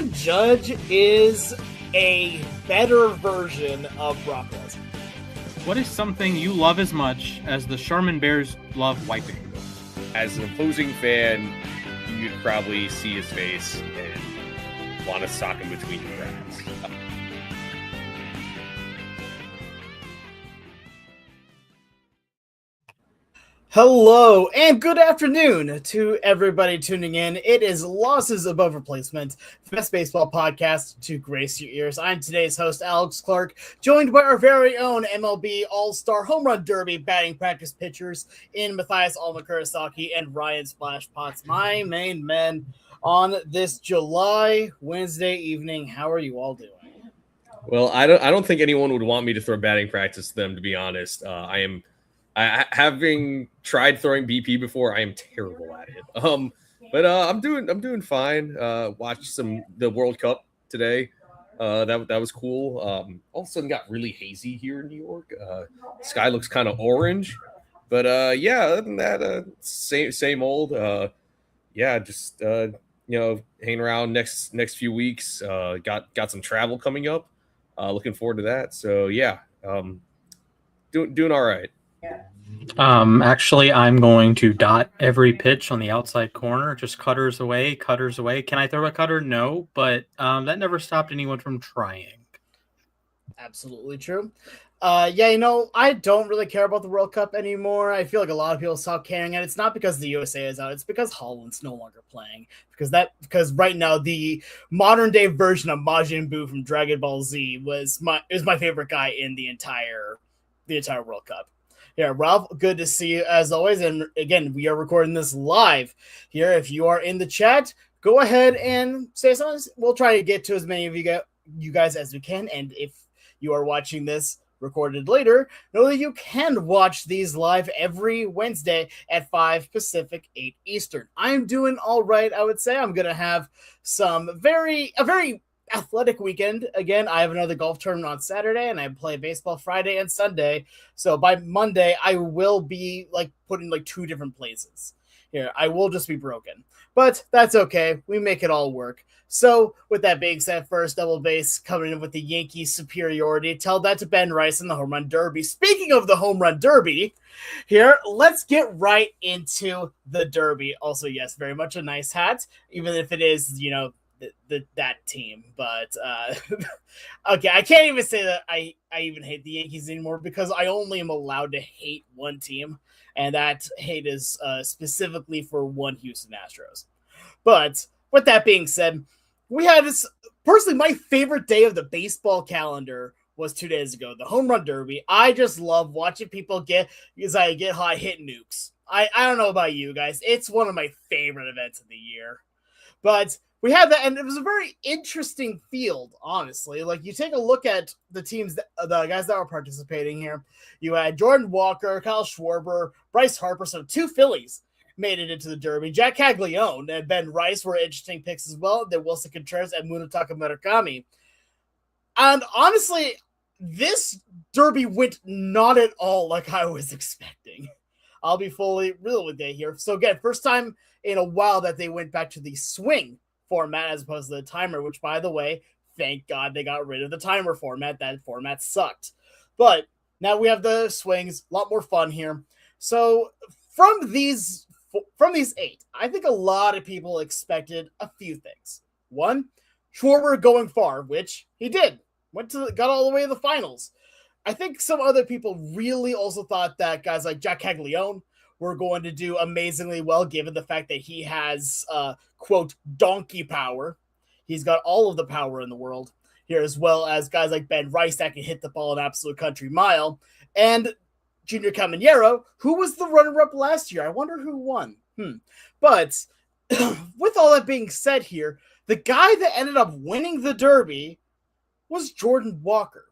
Aaron Judge is a better version of Brock Lesnar. What is something you love as much as the Charmin Bears love wiping? As an opposing fan, you'd probably see his face and want to sock him between the cracks. Hello and good afternoon to everybody tuning in. It is Losses Above Replacement, the best baseball podcast to grace your ears. I'm today's host, Alex Clark, joined by our very own MLB All-Star Home Run Derby batting practice pitchers in Mathias Almakurasaki and Ryan Splash Potts, my main men, on this July Wednesday evening. How are you all doing? Well, I don't think anyone would want me to throw batting practice to them, to be honest. Having tried throwing BP before, I am terrible at it. But I'm doing fine. Watched the World Cup today. That was cool. All of a sudden got really hazy here in New York. Sky looks kind of orange, but yeah, other than that, same old. Just hanging around next few weeks. Got some travel coming up. Looking forward to that. So yeah, doing all right. Actually, I'm going to dot every pitch on the outside corner, just cutters away. Can I throw a cutter? No, but that never stopped anyone from trying. Absolutely true. I don't really care about the World Cup anymore. I feel like a lot of people stop caring, and it's not because the USA is out. It's because Holland's no longer playing. Because right now the modern day version of Majin Buu from Dragon Ball Z is my favorite guy in the entire World Cup. Yeah, Ralph, good to see you as always. And again, we are recording this live here. If you are in the chat, go ahead and say something. We'll try to get to as many of you guys as we can. And if you are watching this recorded later, know that you can watch these live every Wednesday at 5 Pacific, 8 Eastern. I'm doing all right, I would say. I'm going to have a very athletic weekend. Again, I have another golf tournament on Saturday, and I play baseball Friday and Sunday. So by Monday, I will be put in 2 different places. Here, I will just be broken. But that's okay. We make it all work. So with that being said, first double base coming in with the Yankees superiority. Tell that to Ben Rice in the Home Run Derby. Speaking of the Home Run Derby, here, let's get right into the Derby. Also, yes, very much a nice hat, even if it is, that team. But okay, I can't even say that I even hate the Yankees anymore, because I only am allowed to hate one team, and that hate is specifically for one Houston Astros. But with that being said, we had this, personally, my favorite day of the baseball calendar was 2 days ago, the Home Run Derby. I just love watching people get high hit nukes. I don't know about you guys. It's one of my favorite events of the year. But we had that, and it was a very interesting field, honestly. You take a look at the teams, the guys that were participating here. You had Jordan Walker, Kyle Schwarber, Bryce Harper, so 2 Phillies made it into the Derby. Jack Caglione and Ben Rice were interesting picks as well. Then Wilson Contreras and Munetaka Murakami. And honestly, this Derby went not at all like I was expecting. I'll be fully real with you here. So again, first time in a while that they went back to the swing format as opposed to the timer, which, by the way, thank God they got rid of the timer format. That format sucked. But now we have the swings, a lot more fun here. So from these 8, I think a lot of people expected a few things. One, Schwarber going far, which he did. Got all the way to the finals. I think some other people really also thought that guys like Jack Caglione were going to do amazingly well, given the fact that he has, quote, donkey power. He's got all of the power in the world here, as well as guys like Ben Rice that can hit the ball an absolute country mile. And Junior Caminero, who was the runner-up last year. I wonder who won. But with all that being said here, the guy that ended up winning the Derby was Jordan Walker.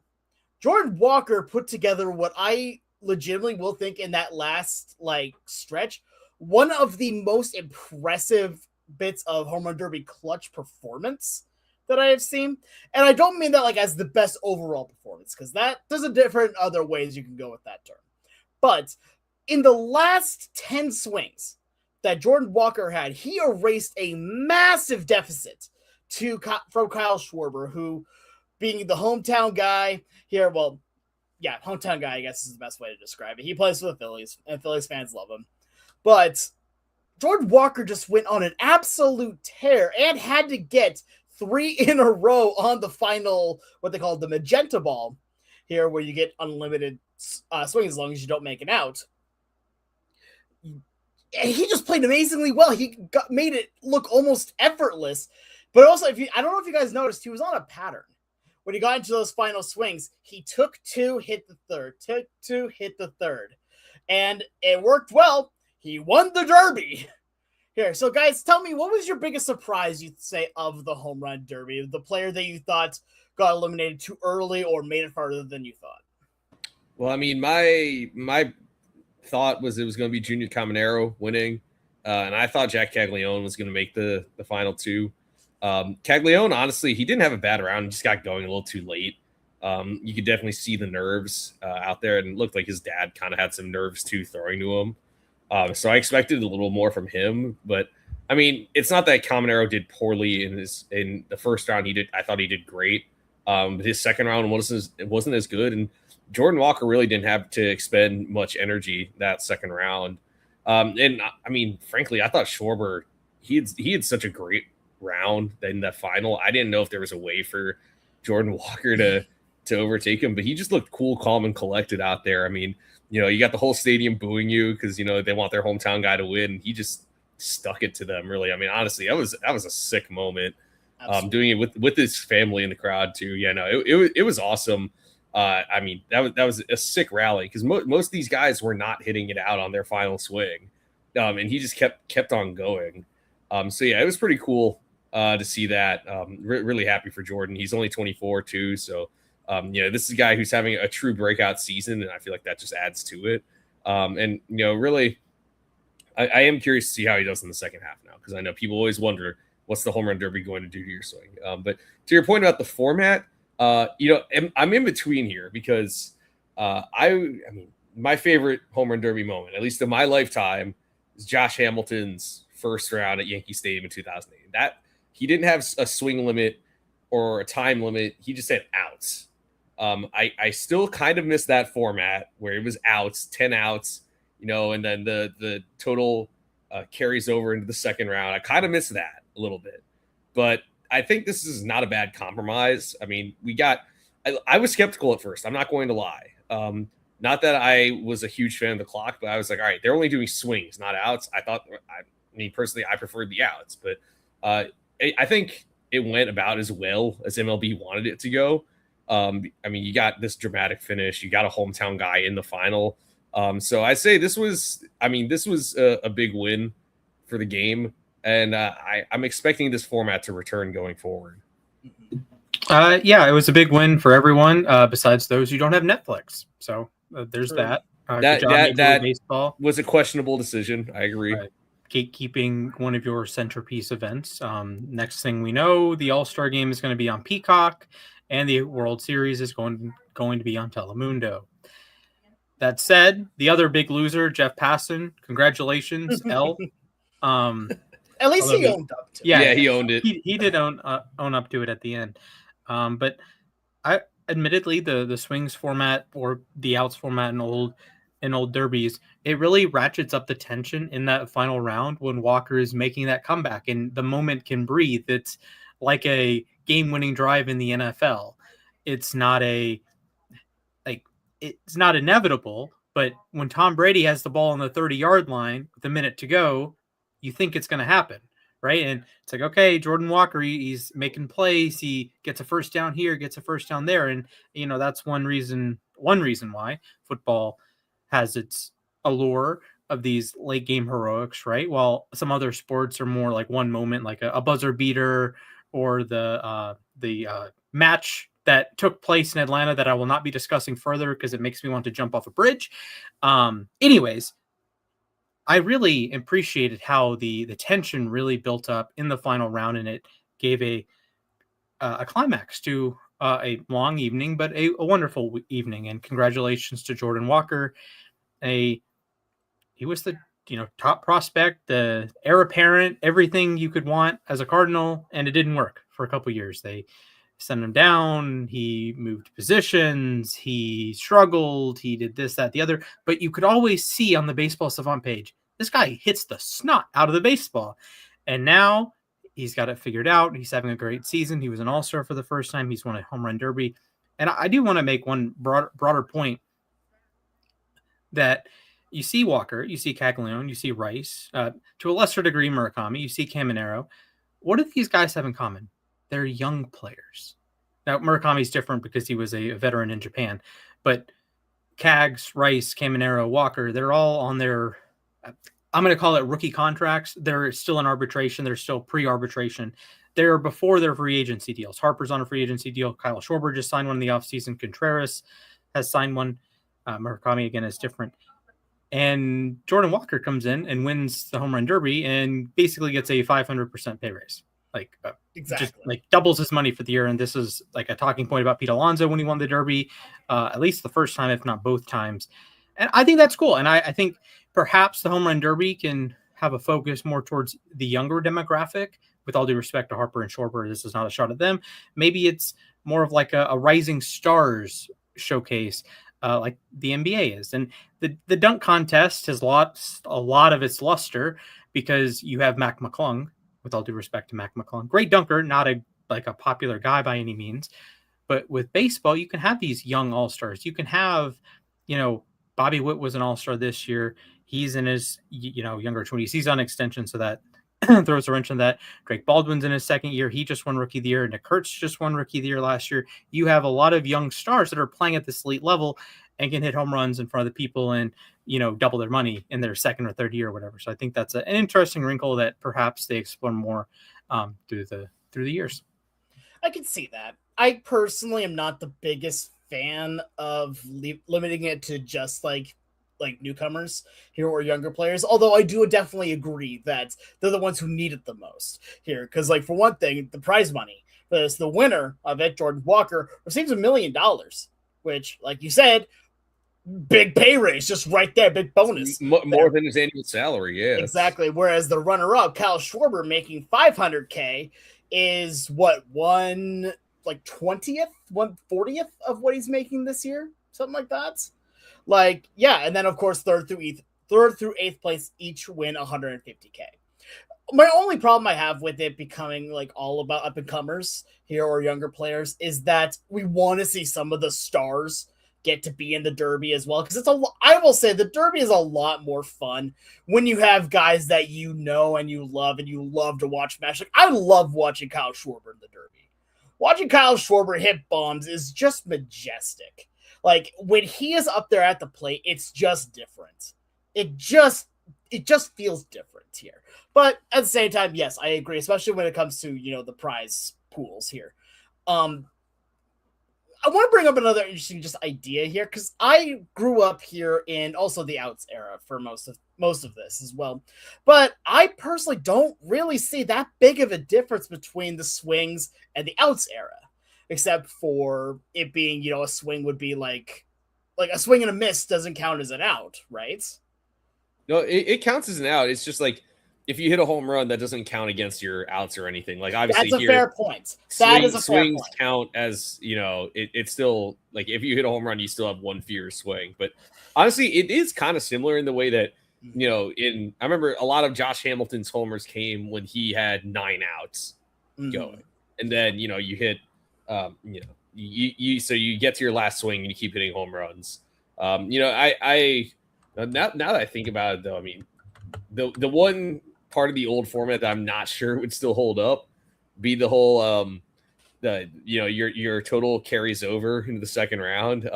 Jordan Walker put together what I legitimately will think in that last stretch, one of the most impressive bits of Home Run Derby clutch performance that I have seen. And I don't mean that as the best overall performance, because there's a different other ways you can go with that term. But in the last 10 swings that Jordan Walker had, he erased a massive deficit from Kyle Schwarber, who, being the hometown guy here, hometown guy, I guess is the best way to describe it. He plays for the Phillies, and Phillies fans love him. But Jordan Walker just went on an absolute tear and had to get 3 in a row on the final, what they call the magenta ball here, where you get unlimited swings as long as you don't make it out. And he just played amazingly well. He made it look almost effortless. But also, I don't know if you guys noticed, he was on a pattern. When he got into those final swings, he took 2, hit the third, took 2, hit the third. And it worked well. He won the Derby. Here, so guys, tell me, what was your biggest surprise, you'd say, of the home run derby? The player that you thought got eliminated too early or made it farther than you thought? Well, I mean, my thought was it was going to be Junior Caminero winning, and I thought Jack Caglione was going to make the final 2. Caglione, honestly, he didn't have a bad round. He just got going a little too late. You could definitely see the nerves out there, and it looked like his dad kind of had some nerves too throwing to him. So I expected a little more from him, but I mean, it's not that Caminero did poorly in the first round. I thought he did great. But his second round wasn't as good, and Jordan Walker really didn't have to expend much energy that second round. And I mean, frankly, I thought Schwarber, he had such a great round in that final. I didn't know if there was a way for Jordan Walker to overtake him, but he just looked cool, calm, and collected out there. I mean, you got the whole stadium booing you because they want their hometown guy to win, and he just stuck it to them. Really, I mean, honestly, that was a sick moment. Doing it with his family in the crowd too. Yeah, no, it was awesome. I mean, that was a sick rally because most of these guys were not hitting it out on their final swing, and he just kept on going. So yeah, it was pretty cool to see that. Really happy for Jordan. He's only 24 too, so this is a guy who's having a true breakout season, and I feel like that just adds to it. And really, I am curious to see how he does in the second half now, because I know people always wonder what's the home run derby going to do to your swing. But to your point about the format, I'm in between here because I mean, my favorite home run derby moment, at least in my lifetime, is Josh Hamilton's first round at Yankee Stadium in 2008. That he didn't have a swing limit or a time limit; he just had outs. I still kind of miss that format where it was outs, 10 outs, and then the total carries over into the second round. I kind of miss that a little bit, but I think this is not a bad compromise. I mean, I was skeptical at first. I'm not going to lie. Not that I was a huge fan of the clock, but I was like, all right, they're only doing swings, not outs. I mean, personally, I preferred the outs, but I think it went about as well as MLB wanted it to go. I mean, you got this dramatic finish. You got a hometown guy in the final. So I say this was a big win for the game. And I'm expecting this format to return going forward. Yeah, it was a big win for everyone besides those who don't have Netflix. So there's that. That baseball was a questionable decision. I agree. Keeping one of your centerpiece events. Next thing we know, the All-Star Game is going to be on Peacock, and the World Series is going to be on Telemundo. That said, the other big loser, Jeff Passan, congratulations, L. At least he owned up to it. Yeah, he owned it. He did own up to it at the end. But I admittedly the swings format or the outs format in old derbies, it really ratchets up the tension in that final round when Walker is making that comeback and the moment can breathe. It's like a game-winning drive in the NFL. It's not inevitable, but when Tom Brady has the ball on the 30-yard line with a minute to go, you think it's going to happen, right? And it's like, okay, Jordan Walker, he's making plays. He gets a first down here, gets a first down there. And, that's one reason why football has its allure of these late game heroics, right? While some other sports are more like one moment, like a buzzer beater or the match that took place in Atlanta that I will not be discussing further because it makes me want to jump off a bridge. Anyways, I really appreciated how the tension really built up in the final round, and it gave a climax to a long evening, but a wonderful evening. And congratulations to Jordan Walker. He was the top prospect, the heir apparent, everything you could want as a Cardinal, and it didn't work for a couple years. They sent him down. He moved positions. He struggled. He did this, that, the other. But you could always see on the Baseball Savant page, this guy hits the snot out of the baseball. And now he's got it figured out. He's having a great season. He was an all-star for the first time. He's won a home run derby. And I do want to make one broader point that you see Walker, you see Caglione, you see Rice, to a lesser degree Murakami, you see Caminero. What do these guys have in common? They're young players. Now, Murakami's different because he was a veteran in Japan, but Cags, Rice, Caminero, Walker, they're all on their, I'm going to call it rookie contracts. They're still in arbitration. They're still pre-arbitration. They're before their free agency deals. Harper's on a free agency deal. Kyle Schwarber just signed one in the offseason. Contreras has signed one. Murakami, again, is different. And Jordan Walker comes in and wins the home run derby and basically gets a 500% pay raise. Like, exactly. Just like doubles his money for the year. And this is like a talking point about Pete Alonso when he won the derby, at least the first time, if not both times. And I think that's cool. And I think perhaps the home run derby can have a focus more towards the younger demographic. With all due respect to Harper and Schwarber, this is not a shot at them. Maybe it's more of like a rising stars showcase, like the NBA is. And the dunk contest has lost a lot of its luster because you have Mac McClung, with all due respect to Mac McClung. Great dunker, not a popular guy by any means. But with baseball, you can have these young all-stars. You can have, Bobby Witt was an all-star this year. He's in his, younger 20s. He's on extension, so that throws a wrench in that. Drake Baldwin's in his second year. He just won Rookie of the Year. Nick Kurtz just won Rookie of the Year last year. You have a lot of young stars that are playing at this elite level and can hit home runs in front of the people and, double their money in their second or third year or whatever. So I think that's an interesting wrinkle that perhaps they explore more through the years. I can see that. I personally am not the biggest fan of limiting it to just like newcomers here or younger players, although I do definitely agree that they're the ones who need it the most here. Because, for one thing, the prize money, the winner of it, Jordan Walker, receives $1 million, which, like you said, big pay raise just right there, big bonus. More than his annual salary, yeah. Exactly. Whereas the runner-up, Kyle Schwarber, making $500K is what, 1/20th, 1/40th of what he's making this year? Something like that. And then of course third through eighth place each win $150K. My only problem I have with it becoming all about up and comers here or younger players is that we want to see some of the stars get to be in the Derby as well, because I will say the Derby is a lot more fun when you have guys that you know and you love to watch match. I love watching Kyle Schwarber in the Derby. Watching Kyle Schwarber hit bombs is just majestic. When he is up there at the plate, it's just different. It just feels different here. But at the same time, yes, I agree, especially when it comes to, the prize pools here. I want to bring up another interesting idea here, because I grew up here in also the outs era for most of this as well. But I personally don't really see that big of a difference between the swings and the outs era. Except for it being, a swing would be like a swing and a miss doesn't count as an out, right? No, it counts as an out. It's just if you hit a home run, that doesn't count against your outs or anything. Obviously, that's a fair point. That is a fair point. Swings count as, it's still if you hit a home run, you still have one fewer swing. But honestly, it is kind of similar in the way that, I remember a lot of Josh Hamilton's homers came when he had 9 outs going. And then, you hit, so you get to your last swing and you keep hitting home runs. I now that I think about it, though, I mean, the one part of the old format that I'm not sure would still hold up be the whole your total carries over into the second round.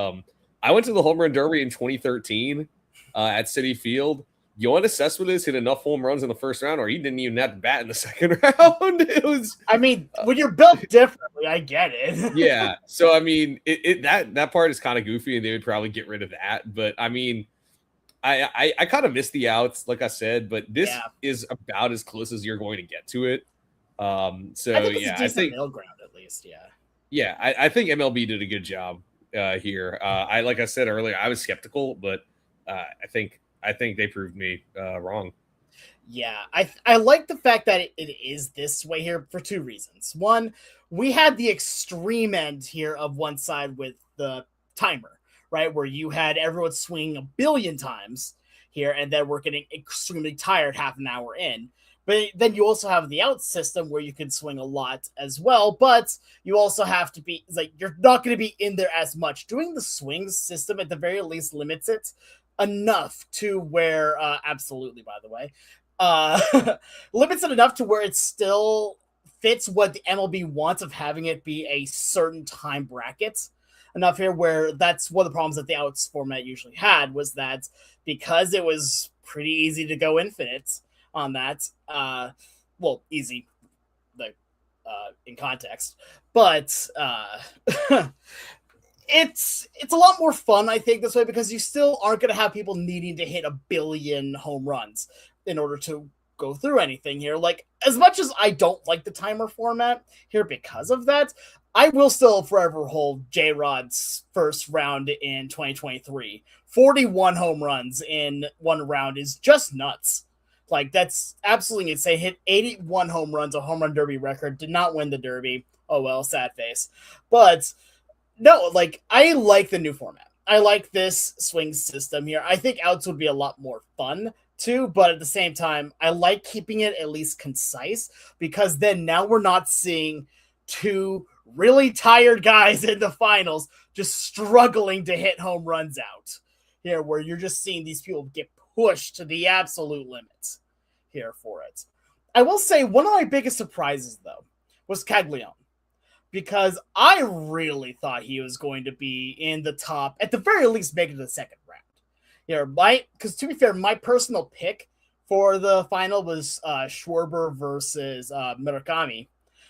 I went to the home run derby in 2013 at Citi Field. Yoenis Cespedes hit enough home runs in the first round, or he didn't even have to bat in the second round. It was. I mean, when you're built differently, I get it. Yeah. So I mean, that part is kind of goofy, and they would probably get rid of that. But I mean, I kind of miss the outs, like I said. But this is about as close as you're going to get to it. So I think it's a decent middle ground at least. Yeah. Yeah, I think MLB did a good job here. Like I said earlier, I was skeptical, but I think they proved me wrong. Yeah, I like the fact that it is this way here for two reasons. One, we had the extreme end here of one side with the timer, right? Where you had everyone swing a billion times here, and then we're getting extremely tired half an hour in. But then you also have the out system where you can swing a lot as well, but you also have to be like you're not going to be in there as much. Doing the swings system at the very least limits it enough to where absolutely by the way limits it enough to where it still fits what the MLB wants of having it be a certain time bracket enough here where that's one of the problems that the outs format usually had was that because it was pretty easy to go infinite on that well easy like in context but it's a lot more fun, I think, this way because you still aren't going to have people needing to hit a billion home runs in order to go through anything here. Like, as much as I don't like the timer format here because of that, I will still forever hold J-Rod's first round in 2023. 41 home runs in one round is just nuts. Like, that's absolutely insane. Hit 81 home runs, a home run derby record. Did not win the derby. Oh, well, sad face. But no, like I like the new format. I like this swing system here. I think outs would be a lot more fun too, but at the same time, I like keeping it at least concise because then now we're not seeing two really tired guys in the finals just struggling to hit home runs out here, where you're just seeing these people get pushed to the absolute limits here for it. I will say one of my biggest surprises though was Caglione, because I really thought he was going to be in the top, at the very least, make it to the second round. Yeah, because to be fair, my personal pick for the final was Schwarber versus Murakami,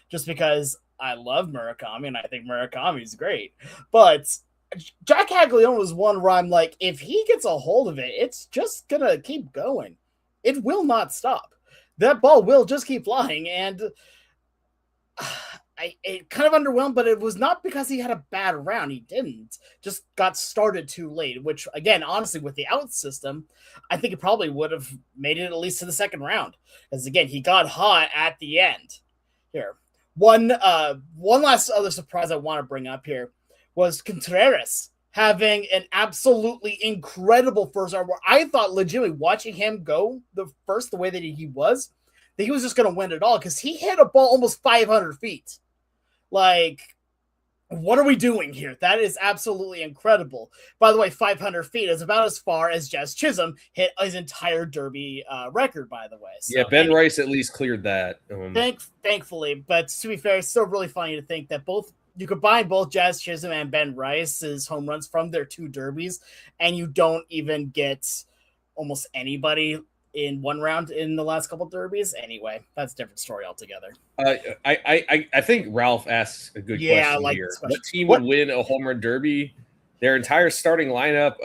just because I love Murakami and I think Murakami's great. But Jack Caglione was one where I'm like, if he gets a hold of it, it's just gonna keep going. It will not stop. That ball will just keep flying, and it kind of underwhelmed, but it was not because he had a bad round. He didn't. Just got started too late, which, again, honestly, with the out system, I think it probably would have made it at least to the second round. Because, again, he got hot at the end. Here. One last other surprise I want to bring up here was Contreras having an absolutely incredible first round where I thought legitimately watching him go the way that he was, that he was just going to win it all because he hit a ball almost 500 feet. Like, what are we doing here? That is absolutely incredible. By the way, 500 feet is about as far as Jazz Chisholm hit his entire Derby record, by the way. So, yeah, Ben Rice at least cleared that. Thankfully, but to be fair, it's still really funny to think that you combine both Jazz Chisholm and Ben Rice's home runs from their two derbies, and you don't even get almost anybody in one round in the last couple derbies. Anyway, that's a different story altogether. I think Ralph asks a good question here. What team would win a home run derby? Their entire starting lineup.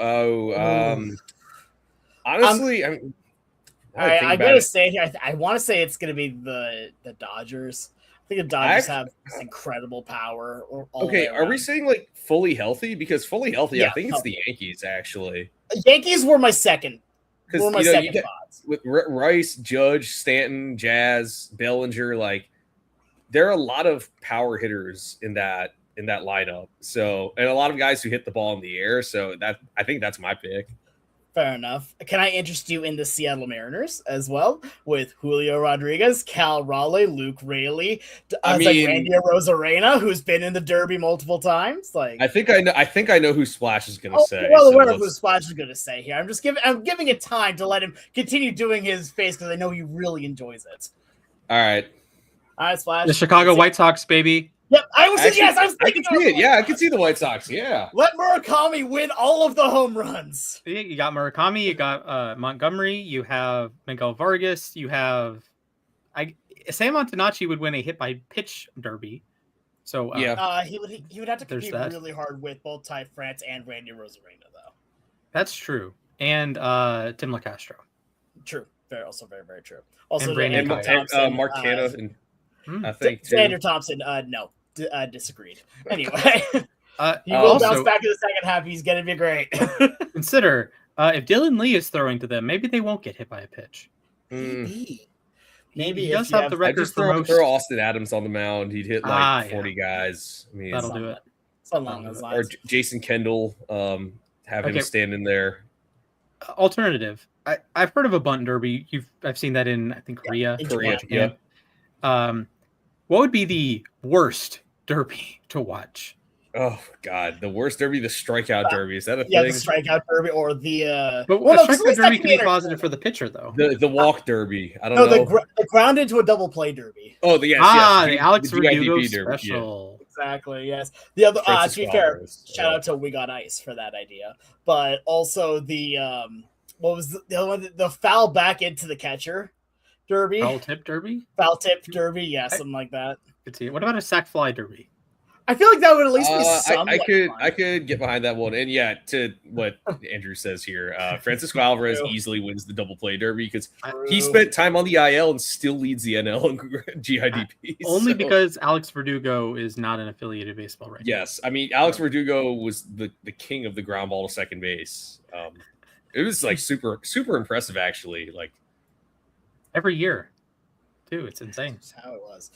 Honestly, I gotta say here, I want to say it's gonna be the Dodgers. I think the Dodgers have incredible power. Okay, are we saying like fully healthy? Because fully healthy, yeah, I think it's the Yankees actually. Yankees were my second. Because you get with Rice, Judge, Stanton, Jazz, Bellinger, like there are a lot of power hitters in that lineup. So, and a lot of guys who hit the ball in the air. So I think that's my pick. Fair enough. Can I interest you in the Seattle Mariners as well with Julio Rodriguez, Cal Raleigh, Luke Raley, Randy Rosarena, who's been in the Derby multiple times? Like, I think I know who Splash is going to say. Well, aware of who Splash is going to say here. I'm giving it time to let him continue doing his face because I know he really enjoys it. All right, Splash. The Chicago White Sox, baby. Yep, I was thinking I can see it. Yeah, I can see the White Sox. Yeah. Let Murakami win all of the home runs. You got Murakami, you got Montgomery, you have Miguel Vargas, you have Sam Antonacci would win a hit by pitch derby. So yeah, he would have to compete really hard with both Ty France and Randy Rosarena though. That's true. And Tim LaCastro. True. Also very, very true. Also and Mark Canna and I think Xander Thompson, no. Disagreed. Anyway, he will bounce back in the second half. He's going to be great. Consider if Dylan Lee is throwing to them, maybe they won't get hit by a pitch. Maybe he does have the I record just for most. throw Austin Adams on the mound. He'd hit like 40 guys. I mean, That'll do it. Along those or lines. Jason Kendall, have him standing there. Alternative. I've heard of a bunt derby. I've seen that in, I think, Korea. Yeah. What would be the worst derby to watch? Oh God, the worst derby, the strikeout derby. Is that a thing? Yeah, the strikeout derby or the. But strikeout derby can be positive for the pitcher, though. The walk derby. I don't know. The ground into a double play derby. Oh, the Alex Verdugo special. Yeah. Exactly. Yes. The other. To be fair, shout out to We Got Ice for that idea, but also the what was the other one? The foul back into the catcher derby. Foul tip derby. Yeah, something like that. Could see it. What about a sack fly derby? I feel like that would at least be some. I could get behind that one. And yeah, to what Andrew says here, Francisco Alvarez easily wins the double play derby because he spent time on the IL and still leads the NL and GIDP. Only because Alex Verdugo is not an affiliated baseball right now. Yes. I mean, Alex Verdugo was the king of the ground ball to second base. It was like super, super impressive, actually. Like every year, too. It's insane. That's how it was.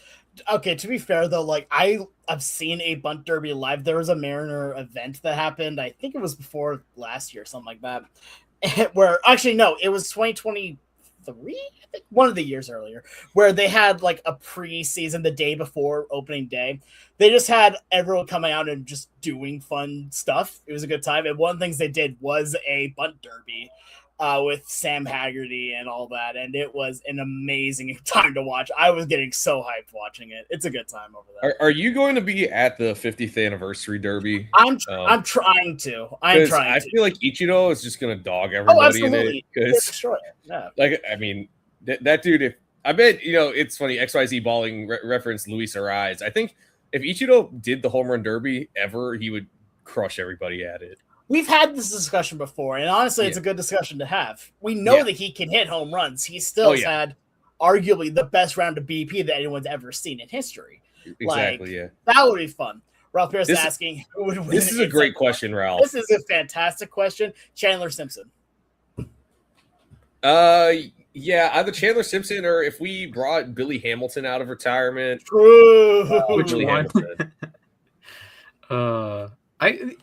Okay, to be fair though, like I've seen a bunt derby live. There was a Mariner event that happened. I think it was before last year, something like that. Where actually no, it was 2023. I think one of the years earlier, where they had like a preseason the day before opening day. They just had everyone coming out and just doing fun stuff. It was a good time, and one of the things they did was a bunt derby. With Sam Haggerty and all that, and it was an amazing time to watch. I was getting so hyped watching it. It's a good time over there. Are you going to be at the 50th anniversary derby? I'm trying to. I feel like Ichiro is just going to dog everybody in it. Yeah. Like, I mean, that dude. If I bet it's funny. XYZ Balling referenced Luis Ariz. I think if Ichiro did the home run derby ever, he would crush everybody at it. We've had this discussion before, and honestly, it's a good discussion to have. We know that he can hit home runs. He still has had arguably the best round of BP that anyone's ever seen in history. Exactly, That would be fun. Ralph Pierce asking who would win. This is a great question, Ralph. This is a fantastic question. Chandler Simpson. Yeah, either Chandler Simpson or if we brought Billy Hamilton out of retirement. True. Billy Hamilton.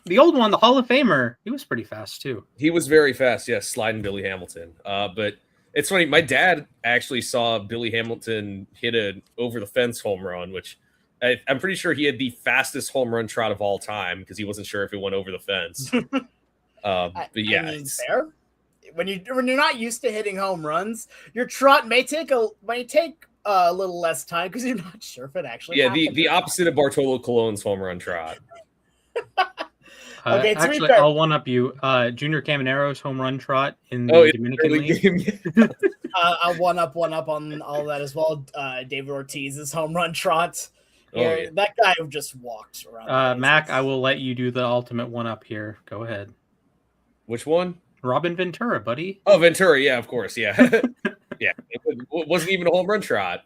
The old one, the Hall of Famer, he was pretty fast too. He was very fast, yes, sliding Billy Hamilton. But it's funny, my dad actually saw Billy Hamilton hit an over-the-fence home run, which I'm pretty sure he had the fastest home run trot of all time because he wasn't sure if it went over the fence. But yeah, I mean, fair. When you're not used to hitting home runs, your trot may take a little less time because you're not sure if it actually. Yeah, the opposite of Bartolo Colon's home run trot. Okay, actually, I'll one up you. Junior Camanero's home run trot in the Dominican League. I'll one up on all that as well. David Ortiz's home run trot. That guy just walked around. Mac, I will let you do the ultimate one up here. Go ahead. Which one? Robin Ventura, buddy. Oh, Ventura, yeah, of course, yeah. Yeah, it wasn't even a home run trot.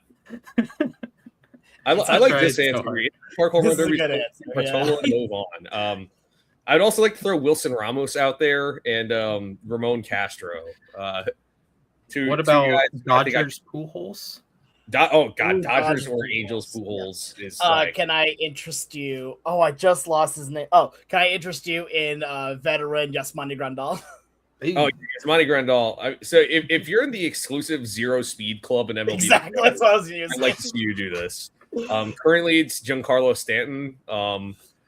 I like this answer. Park home run derby, Bartolo and move on. I'd also like to throw Wilson Ramos out there and Ramon Castro. What about Dodgers Pujols? Dodgers or Angels Pujols is can I interest you? Oh, I just lost his name. Oh, can I interest you in veteran Yasmani Grandal? Oh, Yasmani Grandal. So if you're in the exclusive zero speed club in MLB, exactly, that's what I was using. I'd like to see you do this. Currently, it's Giancarlo Stanton.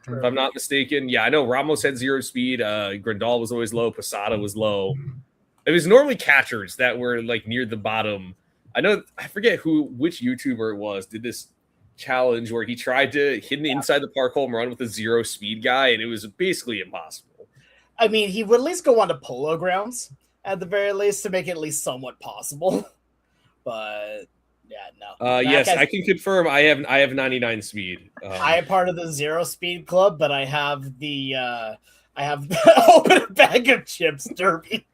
If I'm not mistaken, I know Ramos had zero speed. Grandal was always low. Posada was low. It was normally catchers that were like near the bottom. I forget which YouTuber it was did this challenge where he tried to hit an inside the park home run with a zero speed guy, and it was basically impossible. I mean, he would at least go on to Polo Grounds at the very least to make it at least somewhat possible. But no. Yes, I can confirm. I have 99 speed. I am part of the zero speed club, but I have the open a bag of chips derby.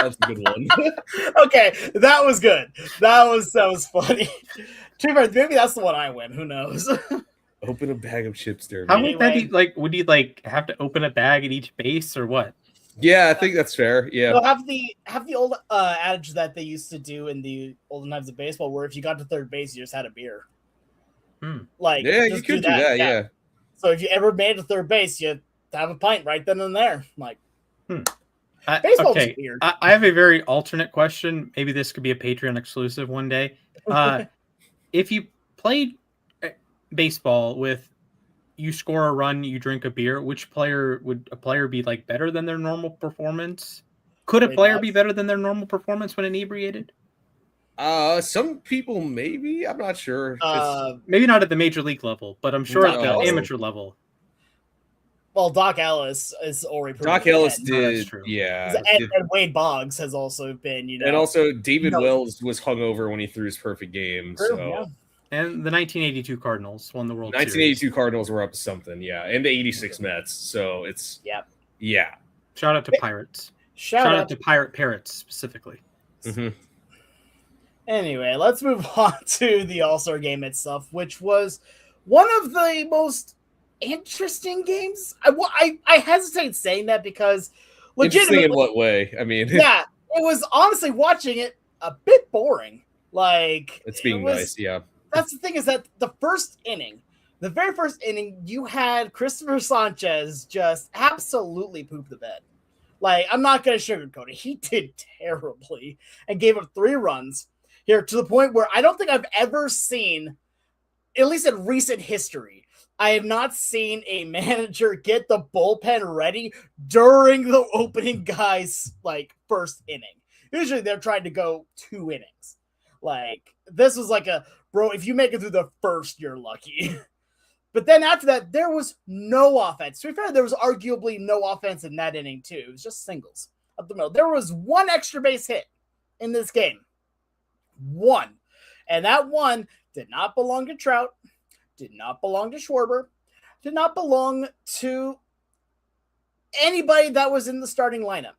That's a good one. Okay, that was good. That was funny. Maybe that's the one I win. Who knows? Open a bag of chips derby. How would that be? Like, would you have to open a bag at each base or what? Yeah, I think that's fair. Yeah. So have the old adage that they used to do in the olden times of baseball, where if you got to third base, you just had a beer. Like, Yeah, you just could do that. Yeah. So if you ever made it to third base, you have a pint right then and there. Like, baseball's okay. Weird. I have a very alternate question. Maybe this could be a Patreon exclusive one day. If you played baseball with you score a run, you drink a beer, which player would a player be like better than their normal performance? Could a player be better than their normal performance when inebriated? Some people maybe. I'm not sure. Maybe not at the major league level, but I'm sure at the amateur level. Well, Doc Ellis is already proven. Doc Ellis did. No, that's true. Yeah. And Wade Boggs has also been, and also David Wells was hungover when he threw his perfect game. True, so. yeah. And the 1982 Cardinals won the World Series. 1982 Cardinals were up to something, yeah. And the 86 Mets. So it's yeah. Shout out to Pirates. Shout out to Pirate Parrots specifically. Mm-hmm. Anyway, let's move on to the All-Star game itself, which was one of the most interesting games. I hesitate saying that because legitimately, interesting in what way? I mean, yeah, it was honestly watching it a bit boring. Like, it's being nice, yeah. That's the thing, is that the very first inning, you had Christopher Sanchez just absolutely poop the bed. Like, I'm not going to sugarcoat it. He did terribly and gave up 3 runs here, to the point where I don't think I've ever seen, at least in recent history, I have not seen a manager get the bullpen ready during the opening guy's first inning. Usually they're trying to go 2 innings. Like, this was like bro, if you make it through the first, you're lucky. But then after that, there was no offense. To be fair, there was arguably no offense in that inning too. It was just singles up the middle. There was 1 extra base hit in this game. 1. And that 1 did not belong to Trout, did not belong to Schwarber, did not belong to anybody that was in the starting lineup.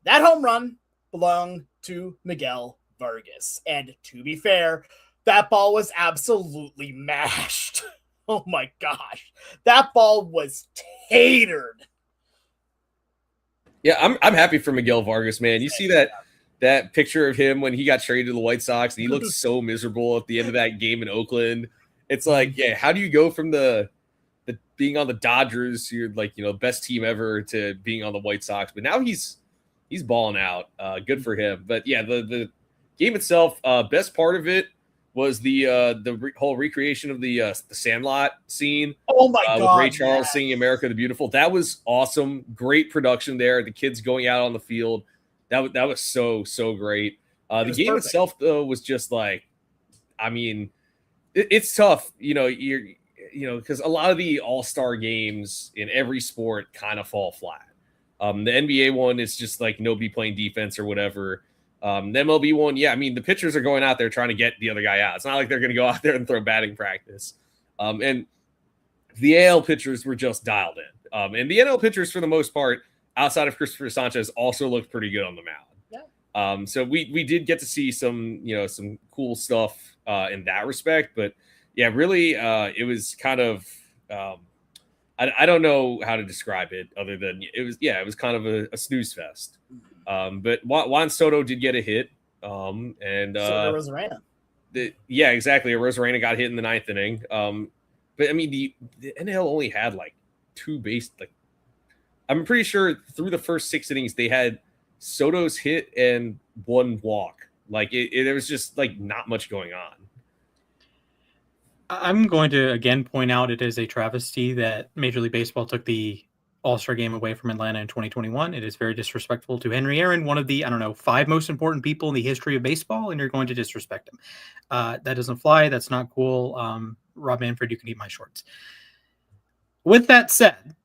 That home run belonged to Miguel Vargas. And to be fair, that ball was absolutely mashed. Oh my gosh. That ball was tatered. Yeah, I'm happy for Miguel Vargas, man. You see that picture of him when he got traded to the White Sox, and he looked so miserable at the end of that game in Oakland. It's like, yeah, how do you go from the being on the Dodgers, you're best team ever, to being on the White Sox? But now he's balling out. Good for him. But yeah, the game itself, best part of it was the whole recreation of the Sandlot scene. Oh my God! With Ray Charles singing "America the Beautiful." That was awesome. Great production there. The kids going out on the field. That was so great. The game perfect. Itself though was just it's tough. Because a lot of the All-Star games in every sport kind of fall flat. The NBA one is just nobody playing defense or whatever. The MLB one, the pitchers are going out there trying to get the other guy out. It's not like they're going to go out there and throw batting practice. And the AL pitchers were just dialed in. And the NL pitchers, for the most part, outside of Christopher Sanchez, also looked pretty good on the mound. Yeah. So we did get to see some cool stuff in that respect. But yeah, really, it was kind of I don't know how to describe it other than it was kind of a snooze fest. But Juan Soto did get a hit. And Rosarena. Exactly. Rosarena got hit in the 9th inning. But the NL only had 2 base. I'm pretty sure through the first 6 innings they had Soto's hit and 1 walk. It was just not much going on. I'm going to again point out it is a travesty that Major League Baseball took the All-Star game away from Atlanta in 2021. It is very disrespectful to Henry Aaron, one of the 5 most important people in the history of baseball, and you're going to disrespect him. That doesn't fly. That's not cool. Rob Manfred, you can eat my shorts. With that said,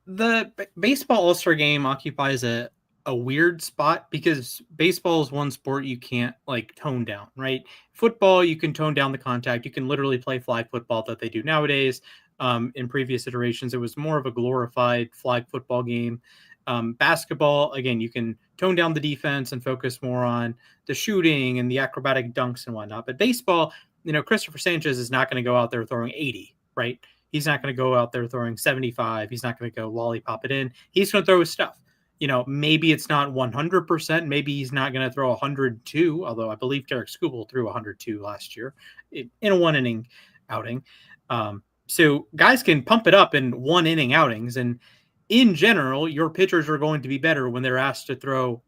the baseball All-Star game occupies a weird spot because baseball is one sport you can't tone down, right? Football, you can tone down the contact. You can literally play flag football that they do nowadays. In previous iterations, it was more of a glorified flag football game. Basketball, again, you can tone down the defense and focus more on the shooting and the acrobatic dunks and whatnot. But baseball, Christopher Sanchez is not going to go out there throwing 80, right? He's not going to go out there throwing 75. He's not going to go lollipop it in. He's going to throw his stuff. Maybe it's not 100%. Maybe he's not going to throw 102, although I believe Derek Skubal threw 102 last year in a one-inning outing. So guys can pump it up in one-inning outings, and in general, your pitchers are going to be better when they're asked to throw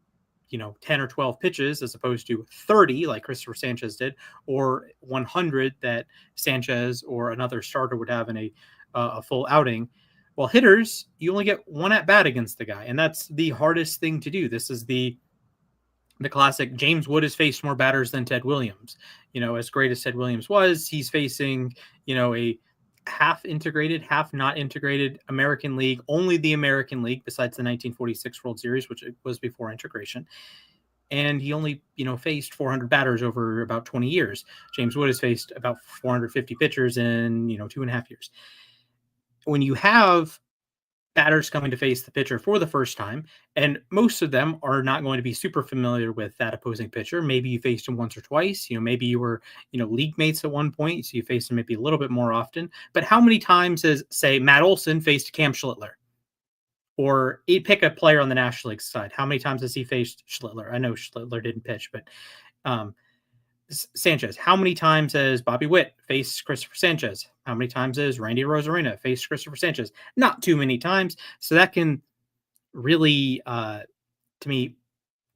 10 or 12 pitches as opposed to 30 like Christopher Sanchez did, or 100 that Sanchez or another starter would have in a full outing. Well, hitters, you only get one at bat against the guy, and that's the hardest thing to do. This is the classic James Wood has faced more batters than Ted Williams. As great as Ted Williams was, he's facing, a half integrated, half not integrated American League, only the American League besides the 1946 World Series, which was before integration. And he only, faced 400 batters over about 20 years. James Wood has faced about 450 pitchers in, 2.5 years. When you have batters coming to face the pitcher for the first time, and most of them are not going to be super familiar with that opposing pitcher. Maybe you faced him once or twice, maybe you were, league mates at one point, so you faced him maybe a little bit more often. But how many times has, say, Matt Olson faced Cam Schlittler? Or pick a player on the National League side. How many times has he faced Schlittler? I know Schlittler didn't pitch, but Sanchez. How many times has Bobby Witt faced Christopher Sanchez? How many times has Randy Rosarena faced Christopher Sanchez? Not too many times. So that can really, to me,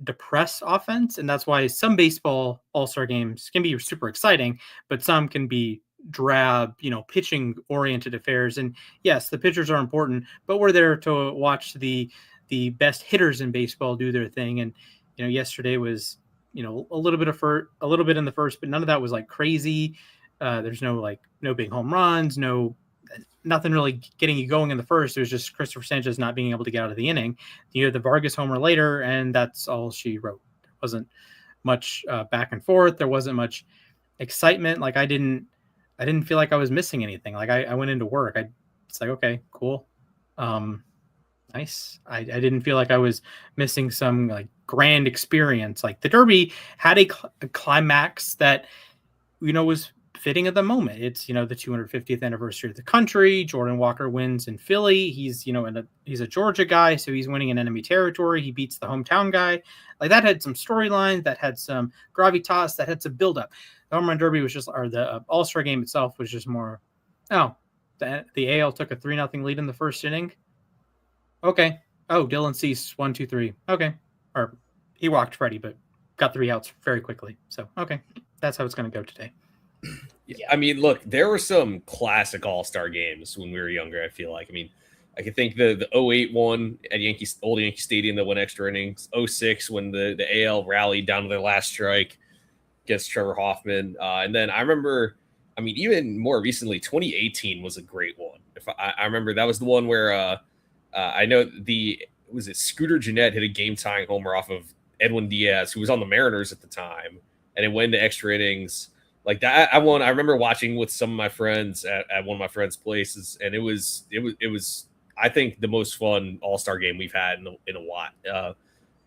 depress offense. And that's why some baseball all-star games can be super exciting, but some can be drab, pitching oriented affairs. And yes, the pitchers are important, but we're there to watch the best hitters in baseball do their thing. And, yesterday was, a little bit in the first, but none of that was like crazy. There's no big home runs, nothing really getting you going in the first. It was just Christopher Sanchez not being able to get out of the inning. The Vargas homer later, and that's all she wrote. There wasn't much back and forth. There wasn't much excitement. Like I didn't feel like I was missing anything. Like I went into work. It's like, okay, cool. Nice. I didn't feel like I was missing some like grand experience. Like the Derby had a climax that, was fitting at the moment. It's, the 250th anniversary of the country. Jordan Walker wins in Philly. He's, he's a Georgia guy, so he's winning in enemy territory. He beats the hometown guy. Like that had some storylines, that had some gravitas, that had some buildup. The Home Run Derby was just, or the All-Star game itself was just more, the AL took a 3-0 lead in the first inning. Okay. Oh, Dylan Cease, 1, 2, 3. Okay. Or he walked Freddie, but got 3 outs very quickly. So, okay. That's how it's going to go today. Yeah. I mean, look, there were some classic all-star games when we were younger, I feel like. I mean, I can think the 08 one at old Yankee Stadium that went extra innings. 06 when the AL rallied down to their last strike against Trevor Hoffman. And then I remember, I mean, even more recently, 2018 was a great one. If I remember, that was the one where I know Scooter Gennett hit a game-tying homer off of Edwin Diaz, who was on the Mariners at the time, and it went to extra innings. Like that, I remember watching with some of my friends at one of my friends' places, and it was I think the most fun All-Star game we've had in a while,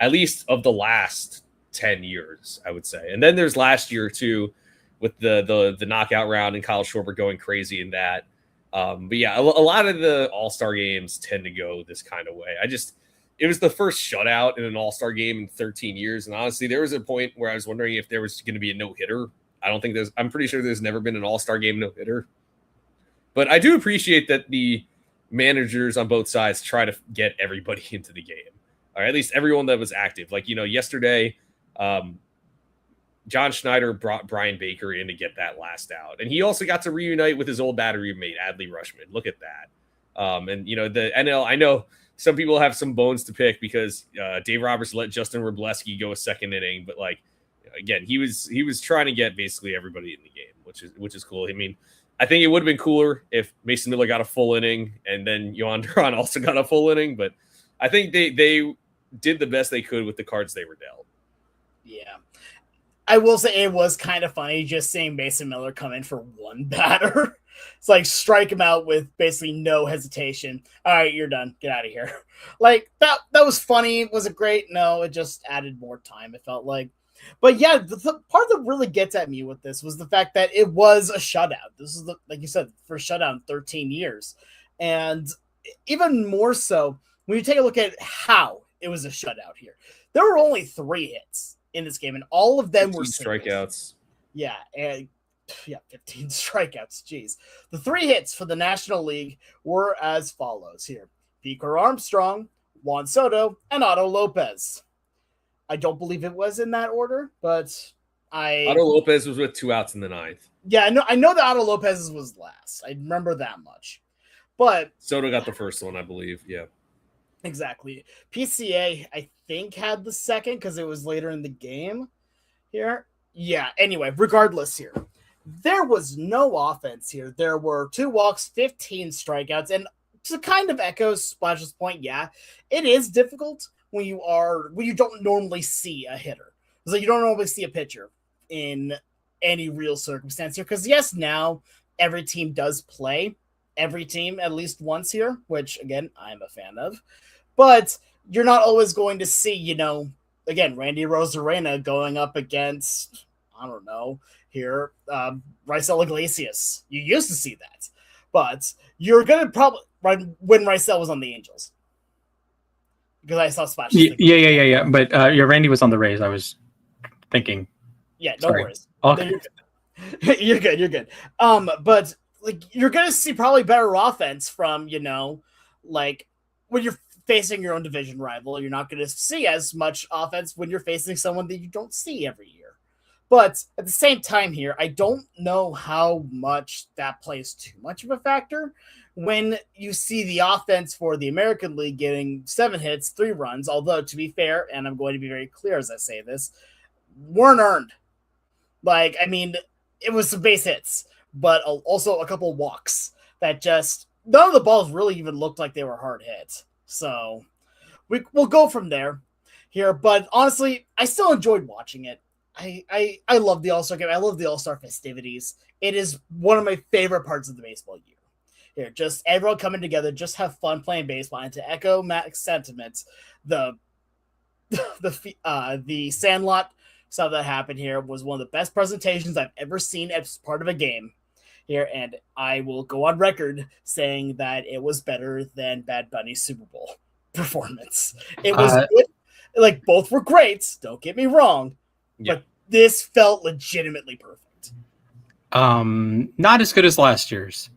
at least of the last 10 years, I would say. And then there's last year too, with the knockout round and Kyle Schwarber going crazy in that. But yeah, a lot of the All-Star games tend to go this kind of way. It was the first shutout in an All-Star game in 13 years. And honestly, there was a point where I was wondering if there was going to be a no-hitter. I'm pretty sure there's never been an All-Star game no-hitter. But I do appreciate that the managers on both sides try to get everybody into the game, or at least everyone that was active. Like, yesterday, John Schneider brought Brian Baker in to get that last out. And he also got to reunite with his old battery mate, Adley Rutschman. Look at that. And, the NL, I know some people have some bones to pick because Dave Roberts let Justin Wroblewski go a second inning. But, like, again, he was trying to get basically everybody in the game, which is cool. I mean, I think it would have been cooler if Mason Miller got a full inning and then Yohan Duran also got a full inning. But I think they did the best they could with the cards they were dealt. Yeah. I will say it was kind of funny just seeing Mason Miller come in for one batter. It's like strike him out with basically no hesitation. All right, you're done. Get out of here. Like that was funny. Was it great? No, it just added more time. It felt like, But yeah, the part that really gets at me with this was the fact that it was a shutout. This is like you said, first shutout in 13 years, and even more so when you take a look at how it was a shutout here. There were only 3 hits in this game, and all of them were strikeouts. Yeah, and 15 strikeouts. Jeez. The 3 hits for the National League were as follows here. Vicar Armstrong, Juan Soto, and Otto Lopez. I don't believe it was in that order, but Otto Lopez was with 2 outs in the 9th. Yeah, I know that Otto Lopez was last. I remember that much. But Soto got the first one, I believe. Yeah. Exactly. PCA, I think, had the second because it was later in the game here. Yeah, anyway, regardless here. There was no offense here. There were 2 walks, 15 strikeouts, and to kind of echo Splash's point, yeah, it is difficult when you don't normally see a hitter. It's like you don't normally see a pitcher in any real circumstance here. Because yes, now every team does play every team at least once here, which again, I'm a fan of. But you're not always going to see, again, Randy Rosarena going up against, I don't know, here, Raisel Iglesias. You used to see that. But you're going to probably, right when Raisel was on the Angels. Because I saw Splash. Yeah. But Randy was on the Rays. I was thinking. Yeah, no worries. Okay. You're good. But like you're gonna see probably better offense from, like when you're facing your own division rival, you're not gonna see as much offense when you're facing someone that you don't see every year. But at the same time here, I don't know how much that plays too much of a factor when you see the offense for the American League getting 7 hits, 3 runs, although to be fair, and I'm going to be very clear as I say this, weren't earned. Like, I mean, it was some base hits, but also a couple walks that just, none of the balls really even looked like they were hard hit. So we'll go from there here. But honestly, I still enjoyed watching it. I love the All-Star game. I love the All-Star festivities. It is one of my favorite parts of the baseball year. Here, just everyone coming together, just have fun playing baseball. And to echo Matt's sentiments, the Sandlot stuff that happened here was one of the best presentations I've ever seen as part of a game here, and I will go on record saying that it was better than Bad Bunny's Super Bowl performance. It was good. Like, both were great, don't get me wrong, but this felt legitimately perfect. Not as good as last year's.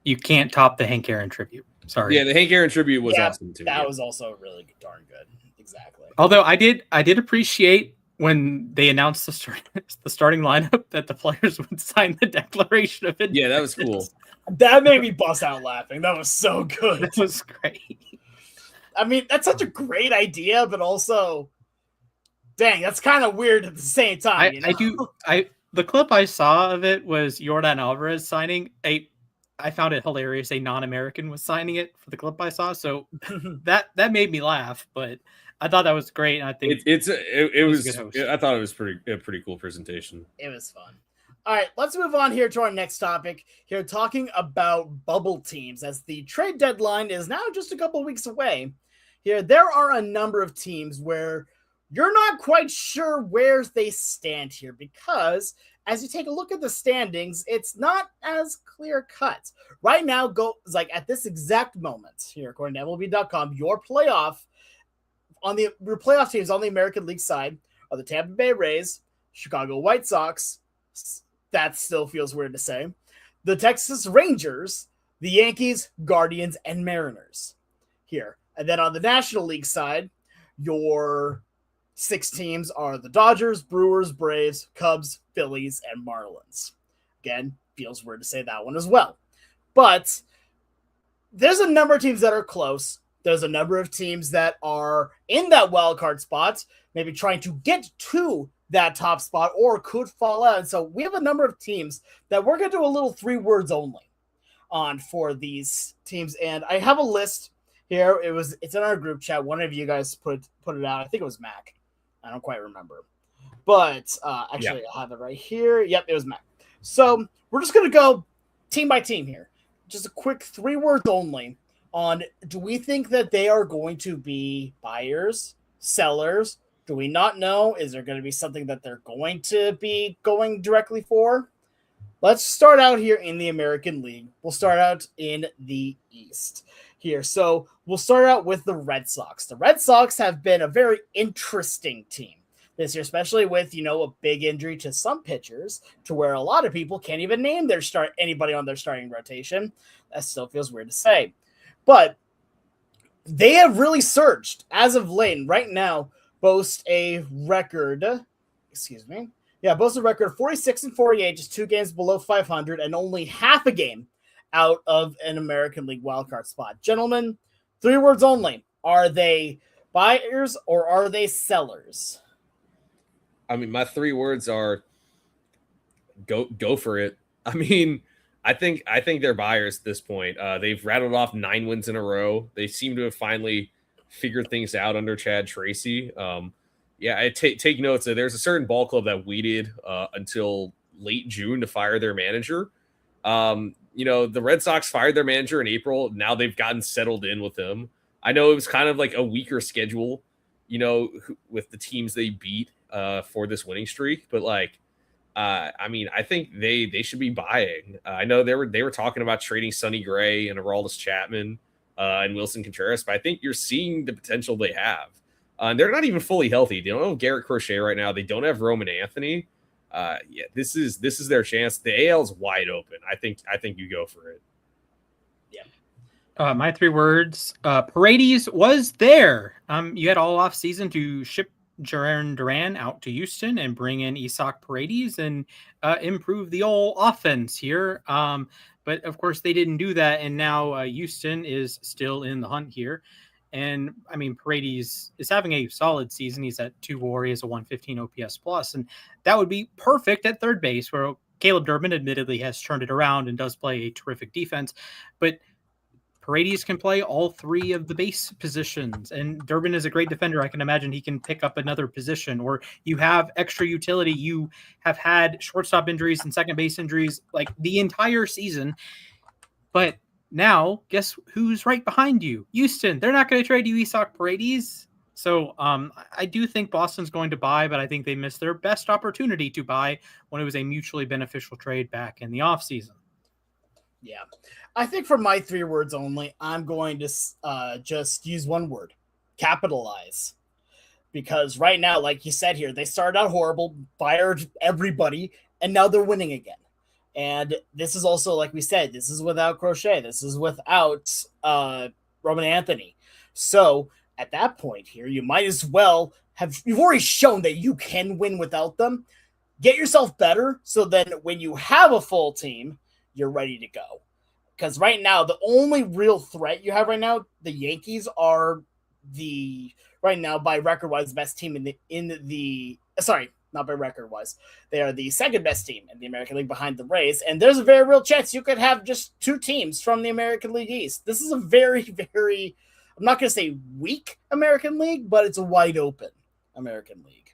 You can't top the Hank Aaron tribute. Sorry. Yeah, the Hank Aaron tribute was awesome too. That was also really darn good. Exactly. Although I did appreciate when they announced the starting lineup that the players would sign the Declaration of Independence. Yeah, that was cool. That made me bust out laughing. That was so good. That was great. I mean, that's such a great idea, but also, dang, that's kind of weird at the same time. The clip I saw of it was Yordan Alvarez signing. I found it hilarious. A non-American was signing it for the clip I saw, so that made me laugh. But I thought that was great. And I think it was. I thought it was a pretty cool presentation. It was fun. All right, let's move on here to our next topic. Here, talking about bubble teams, as the trade deadline is now just a couple weeks away. Here, there are a number of teams where you're not quite sure where they stand here, because as you take a look at the standings, it's not as clear cut. Right now, at this exact moment here, according to MLB.com, your playoff teams on the American League side are the Tampa Bay Rays, Chicago White Sox. That still feels weird to say. The Texas Rangers, the Yankees, Guardians, and Mariners here. And then on the National League side, your 6 teams are the Dodgers, Brewers, Braves, Cubs, Phillies, and Marlins. Again, feels weird to say that one as well. But there's a number of teams that are close. There's a number of teams that are in that wild card spot, maybe trying to get to that top spot or could fall out. And so we have a number of teams that we're going to do a little 3 words only on for these teams. And I have a list here. It's in our group chat. One of you guys put it out. I think it was Mac. I don't quite remember. But actually, I'll have it right here. Yep, it was Mac. So we're just going to go team by team here. Just a quick 3 words only on, do we think that they are going to be buyers, sellers, Do we not know? Is there going to be something that they're going to be going directly for? Let's start out here in the American League. We'll start out in the East here. So we'll start out with the Red Sox. The Red Sox have been a very interesting team this year, especially with, a big injury to some pitchers to where a lot of people can't even name anybody on their starting rotation. That still feels weird to say. But they have really surged as of late. And right now, boast a record of 46-48, just 2 games below 500, and only half a game out of an American League wildcard spot. Gentlemen, 3 words only. Are they buyers or are they sellers? I mean, my 3 words are go for it. I mean, I think they're buyers at this point. They've rattled off 9 wins in a row. They seem to have finally figured things out under Chad Tracy. I take notes. There's a certain ball club that waited until late June to fire their manager. The Red Sox fired their manager in April. Now they've gotten settled in with him. I know it was kind of like a weaker schedule, with the teams they beat for this winning streak. But I think they should be buying. I know they were talking about trading Sonny Gray and Aroldis Chapman and Wilson Contreras, but I think you're seeing the potential they have. They're not even fully healthy. They don't have Garrett Crochet right now. They don't have Roman Anthony. This is their chance. The AL's wide open. I think you go for it. Yeah. My 3 words. Paredes was there. You had all off season to ship Jarren Duran out to Houston and bring in Isaac Paredes and improve the old offense here. But of course they didn't do that, and now Houston is still in the hunt here. And I mean, Paredes is having a solid season. He's at 2 WAR, he has a 115 OPS plus, and that would be perfect at third base, where Caleb Durbin admittedly has turned it around and does play a terrific defense, but Paredes can play all 3 of the base positions, and Durbin is a great defender. I can imagine he can pick up another position, or you have extra utility. You have had shortstop injuries and second base injuries like the entire season, but now, guess who's right behind you? Houston. They're not going to trade you Isaac Paredes. So I do think Boston's going to buy, but I think they missed their best opportunity to buy when it was a mutually beneficial trade back in the offseason. Yeah. I think for my 3 words only, I'm going to just use 1 word. Capitalize. Because right now, like you said here, they started out horrible, fired everybody, and now they're winning again. And this is also, like we said, this is without Crochet. This is without Roman Anthony. So at that point here, you might as well you've already shown that you can win without them. Get yourself better so then when you have a full team, you're ready to go. Because right now, the only real threat you have right now, the Yankees are right now by record-wise best team not by record-wise. They are the second best team in the American League behind the Rays, and there's a very real chance you could have just 2 teams from the American League East. This is a very, very, I'm not going to say weak American League, but it's a wide open American League.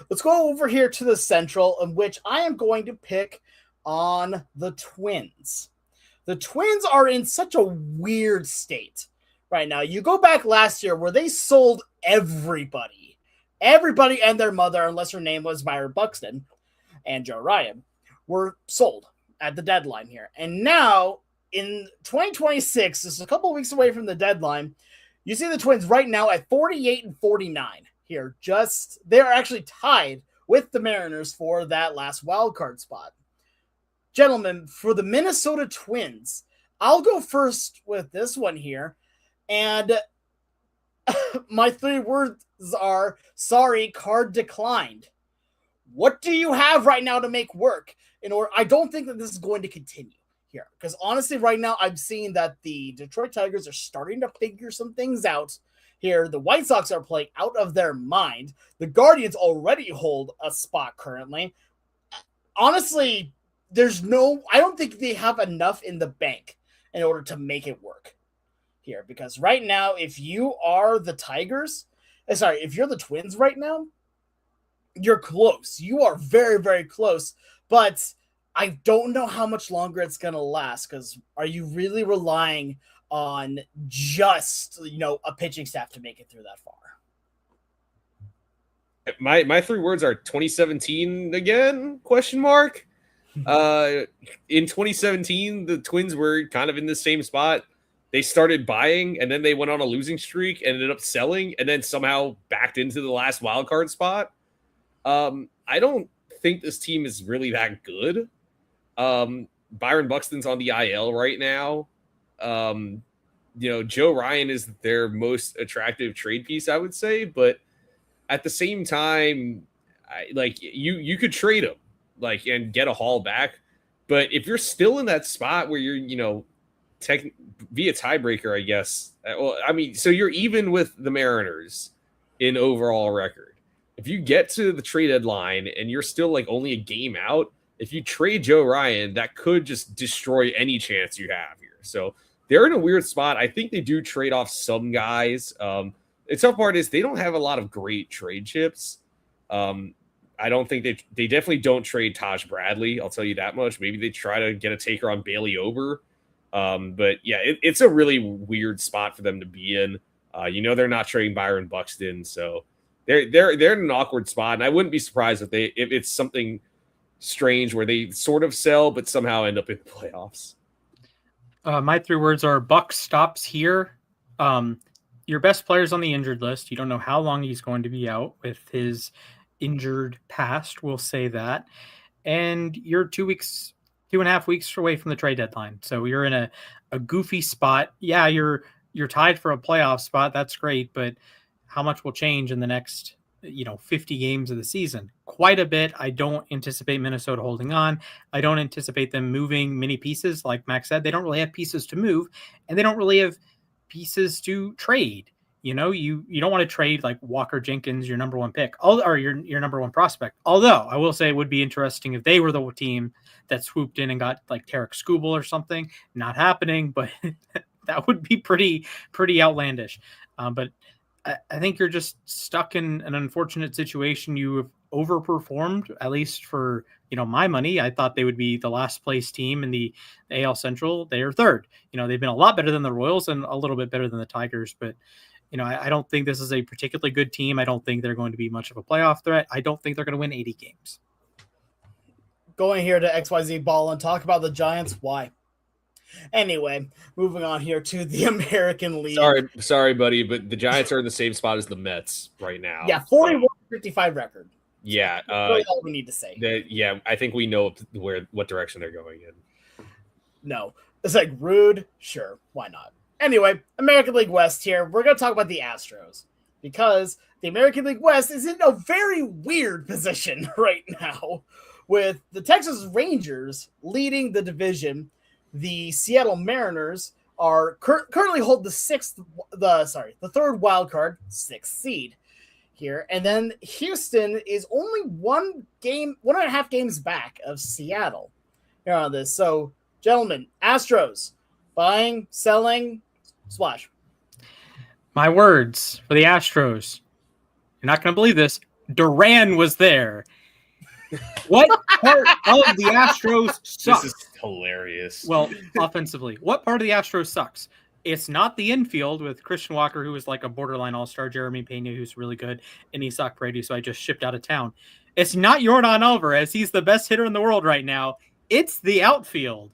Let's go over here to the Central, in which I am going to pick on the Twins. The Twins are in such a weird state right now. You go back last year where they sold everybody and their mother, unless her name was Myra Buxton and Joe Ryan, were sold at the deadline here. And now in 2026, this is a couple of weeks away from the deadline, you see the Twins right now at 48-49 here. They're actually tied with the Mariners for that last wild card spot. Gentlemen, for the Minnesota Twins, I'll go first with this one here. And my 3 words are, sorry, card declined. What do you have right now to make work? I don't think that this is going to continue here. Because honestly, right now, I'm seeing that the Detroit Tigers are starting to figure some things out here. The White Sox are playing out of their mind. The Guardians already hold a spot currently. Honestly, I don't think they have enough in the bank in order to make it work here. Because right now, if you are the if you're the Twins right now, you're close. You are very, very close. But I don't know how much longer it's going to last, because are you really relying on just, a pitching staff to make it through that far? My three words are 2017 again? Question mark. In 2017, the Twins were kind of in the same spot. They started buying, and then they went on a losing streak and ended up selling, and then somehow backed into the last wild card spot. I don't think this team is really that good. Byron Buxton's on the IL right now. Joe Ryan is their most attractive trade piece, I would say, but at the same time, you could trade him and get a haul back. But if you're still in that spot where you're, via tiebreaker, I guess. So you're even with the Mariners in overall record. If you get to the trade deadline and you're still only a game out, if you trade Joe Ryan, that could just destroy any chance you have here. So they're in a weird spot. I think they do trade off some guys. The tough part is they don't have a lot of great trade chips. I don't think they definitely don't trade Taj Bradley. I'll tell you that much. Maybe they try to get a taker on Bailey Ober. But yeah, it's a really weird spot for them to be in. They're not trading Byron Buxton, so they're in an awkward spot. And I wouldn't be surprised if it's something strange where they sort of sell but somehow end up in the playoffs. My three words are Buck stops here. Your best player's on the injured list. You don't know how long he's going to be out with his injured past. We'll say that. And you're 2.5 weeks away from the trade deadline. So you're in a goofy spot. Yeah, you're tied for a playoff spot. That's great. But how much will change in the next 50 games of the season? Quite a bit. I don't anticipate Minnesota holding on. I don't anticipate them moving many pieces. Like Max said, they don't really have pieces to move, and they don't really have pieces to trade. You don't want to trade like Walker Jenkins, your number one pick, or your number one prospect. Although I will say it would be interesting if they were the team that swooped in and got like Tarek Skubal or something. Not happening, but that would be pretty outlandish. But I think you're just stuck in an unfortunate situation. You have overperformed, at least for my money. I thought they would be the last place team in the AL Central. They are third. They've been a lot better than the Royals and a little bit better than the Tigers, but I don't think this is a particularly good team. I don't think they're going to be much of a playoff threat. I don't think they're going to win 80 games. Going here to XYZ Ball and talk about the Giants. Why? Anyway, moving on here to the American League. Sorry, buddy, but the Giants are in the same spot as the Mets right now. Yeah, 41-55 record. Yeah, that's really all we need to say. I think we know what direction they're going in. No, it's rude. Sure, why not? Anyway, American League West here. We're going to talk about the Astros because the American League West is in a very weird position right now with the Texas Rangers leading the division. The Seattle Mariners are currently hold the third wild card, 6th seed here. And then Houston is only 1.5 games back of Seattle here on this. So, gentlemen, Astros, buying, selling, splash. My words for the Astros. You're not going to believe this. Duran was there. What part of the Astros sucks? This is hilarious. Well, offensively, what part of the Astros sucks? It's not the infield with Christian Walker, who is like a borderline all-star, Jeremy Pena, who's really good, and Isaac Paredes, so I just shipped out of town. It's not Yordan Alvarez. He's the best hitter in the world right now. It's the outfield.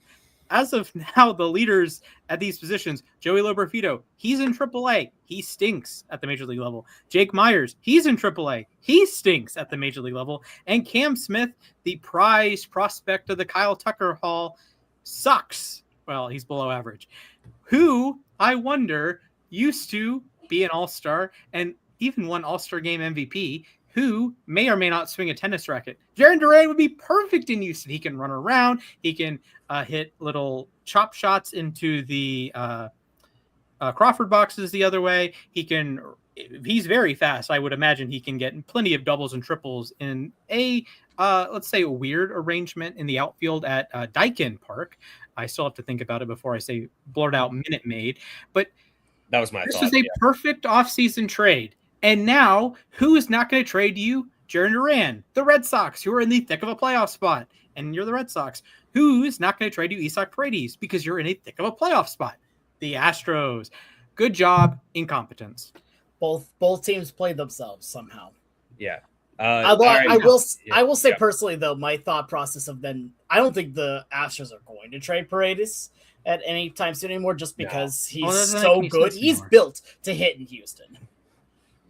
As of now, the leaders at these positions, Joey Loberfito, he's in AAA. He stinks at the major league level. Jake Myers, he's in AAA. He stinks at the major league level. And Cam Smith, the prized prospect of the Kyle Tucker Hall, sucks. Well, he's below average. Who, I wonder, used to be an all-star and even won all-star game MVP, who may or may not swing a tennis racket. Jarren Duran would be perfect in Houston. He can run around. He can hit little chop shots into the Crawford boxes the other way. He's very fast. I would imagine he can get plenty of doubles and triples in let's say a weird arrangement in the outfield at Daikin Park. I still have to think about it before I say blurt out Minute Maid. But that was my thought. This was a perfect offseason trade. And now, who is not going to trade you? Jarren Duran, the Red Sox, who are in the thick of a playoff spot. And you're the Red Sox. Who is not going to trade you Isaac Paredes because you're in a thick of a playoff spot? The Astros. Good job, incompetence. Both teams played themselves somehow. Yeah. Although all right. I will say Yeah. personally though, my thought process of then I don't think the Astros are going to trade Paredes at any time soon anymore, just because that he's doesn't make so any good. sense He's anymore. built to hit in Houston.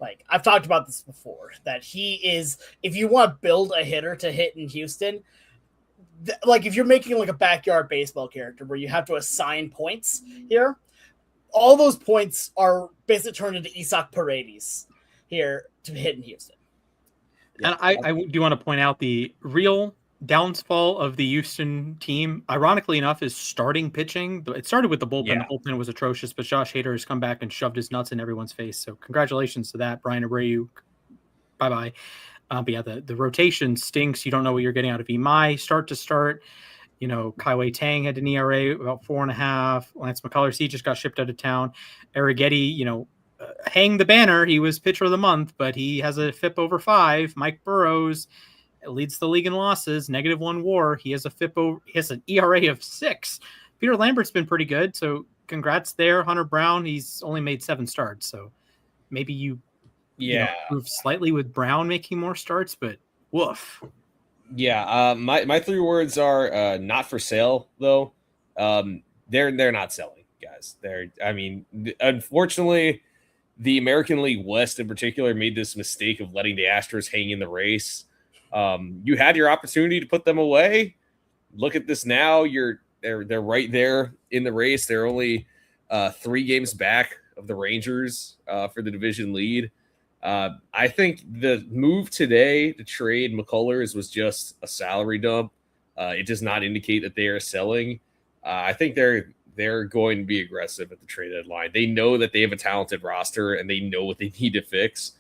Like I've talked about this before, that he is. If you want to build a hitter to hit in Houston, like if you're making like a backyard baseball character where you have to assign points here, all those points are basically turned into Isaac Paredes here to hit in Houston. And I do want to point out the real downfall of the Houston team, ironically enough, is starting pitching. It started with the bullpen. Yeah. The bullpen was atrocious, but Josh Hader has come back and shoved his nuts in everyone's face. So congratulations to that, Brian Abreu. Bye-bye. But yeah, the rotation stinks. You don't know what you're getting out of Imai start to start. You know, Kaiwei Tang had an ERA about 4.5. Lance McCullers, he just got shipped out of town. Arrighetti, you know, hang the banner. He was pitcher of the month, but he has a FIP over 5. Mike Burrows leads the league in losses, -1 WAR. He has he has an ERA of 6. Peter Lambert's been pretty good, so congrats there. Hunter Brown, he's only made 7 starts, so maybe you improve slightly with Brown making more starts, but woof. Yeah, my 3 words are not for sale though. They're not selling, guys. Unfortunately, the American League West in particular made this mistake of letting the Astros hang in the race. You had your opportunity to put them away. Look at this now. They're right there in the race. They're only 3 games back of the Rangers for the division lead. I think the move today to trade McCullers was just a salary dump. It does not indicate that they are selling. I think they're going to be aggressive at the trade deadline. They know that they have a talented roster and they know what they need to fix,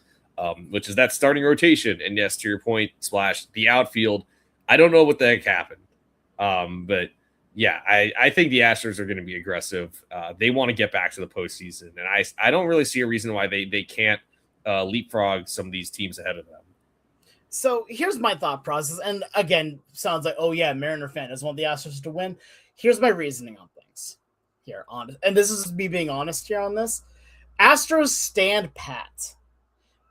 which is that starting rotation. And yes, to your point, Splash, the outfield, I don't know what the heck happened. But yeah, I think the Astros are going to be aggressive. They want to get back to the postseason. And I don't really see a reason why they can't leapfrog some of these teams ahead of them. So here's my thought process. And again, sounds like, oh yeah, Mariner fan doesn't want the Astros to win. Here's my reasoning on things here. And this is me being honest here on this. Astros stand pat.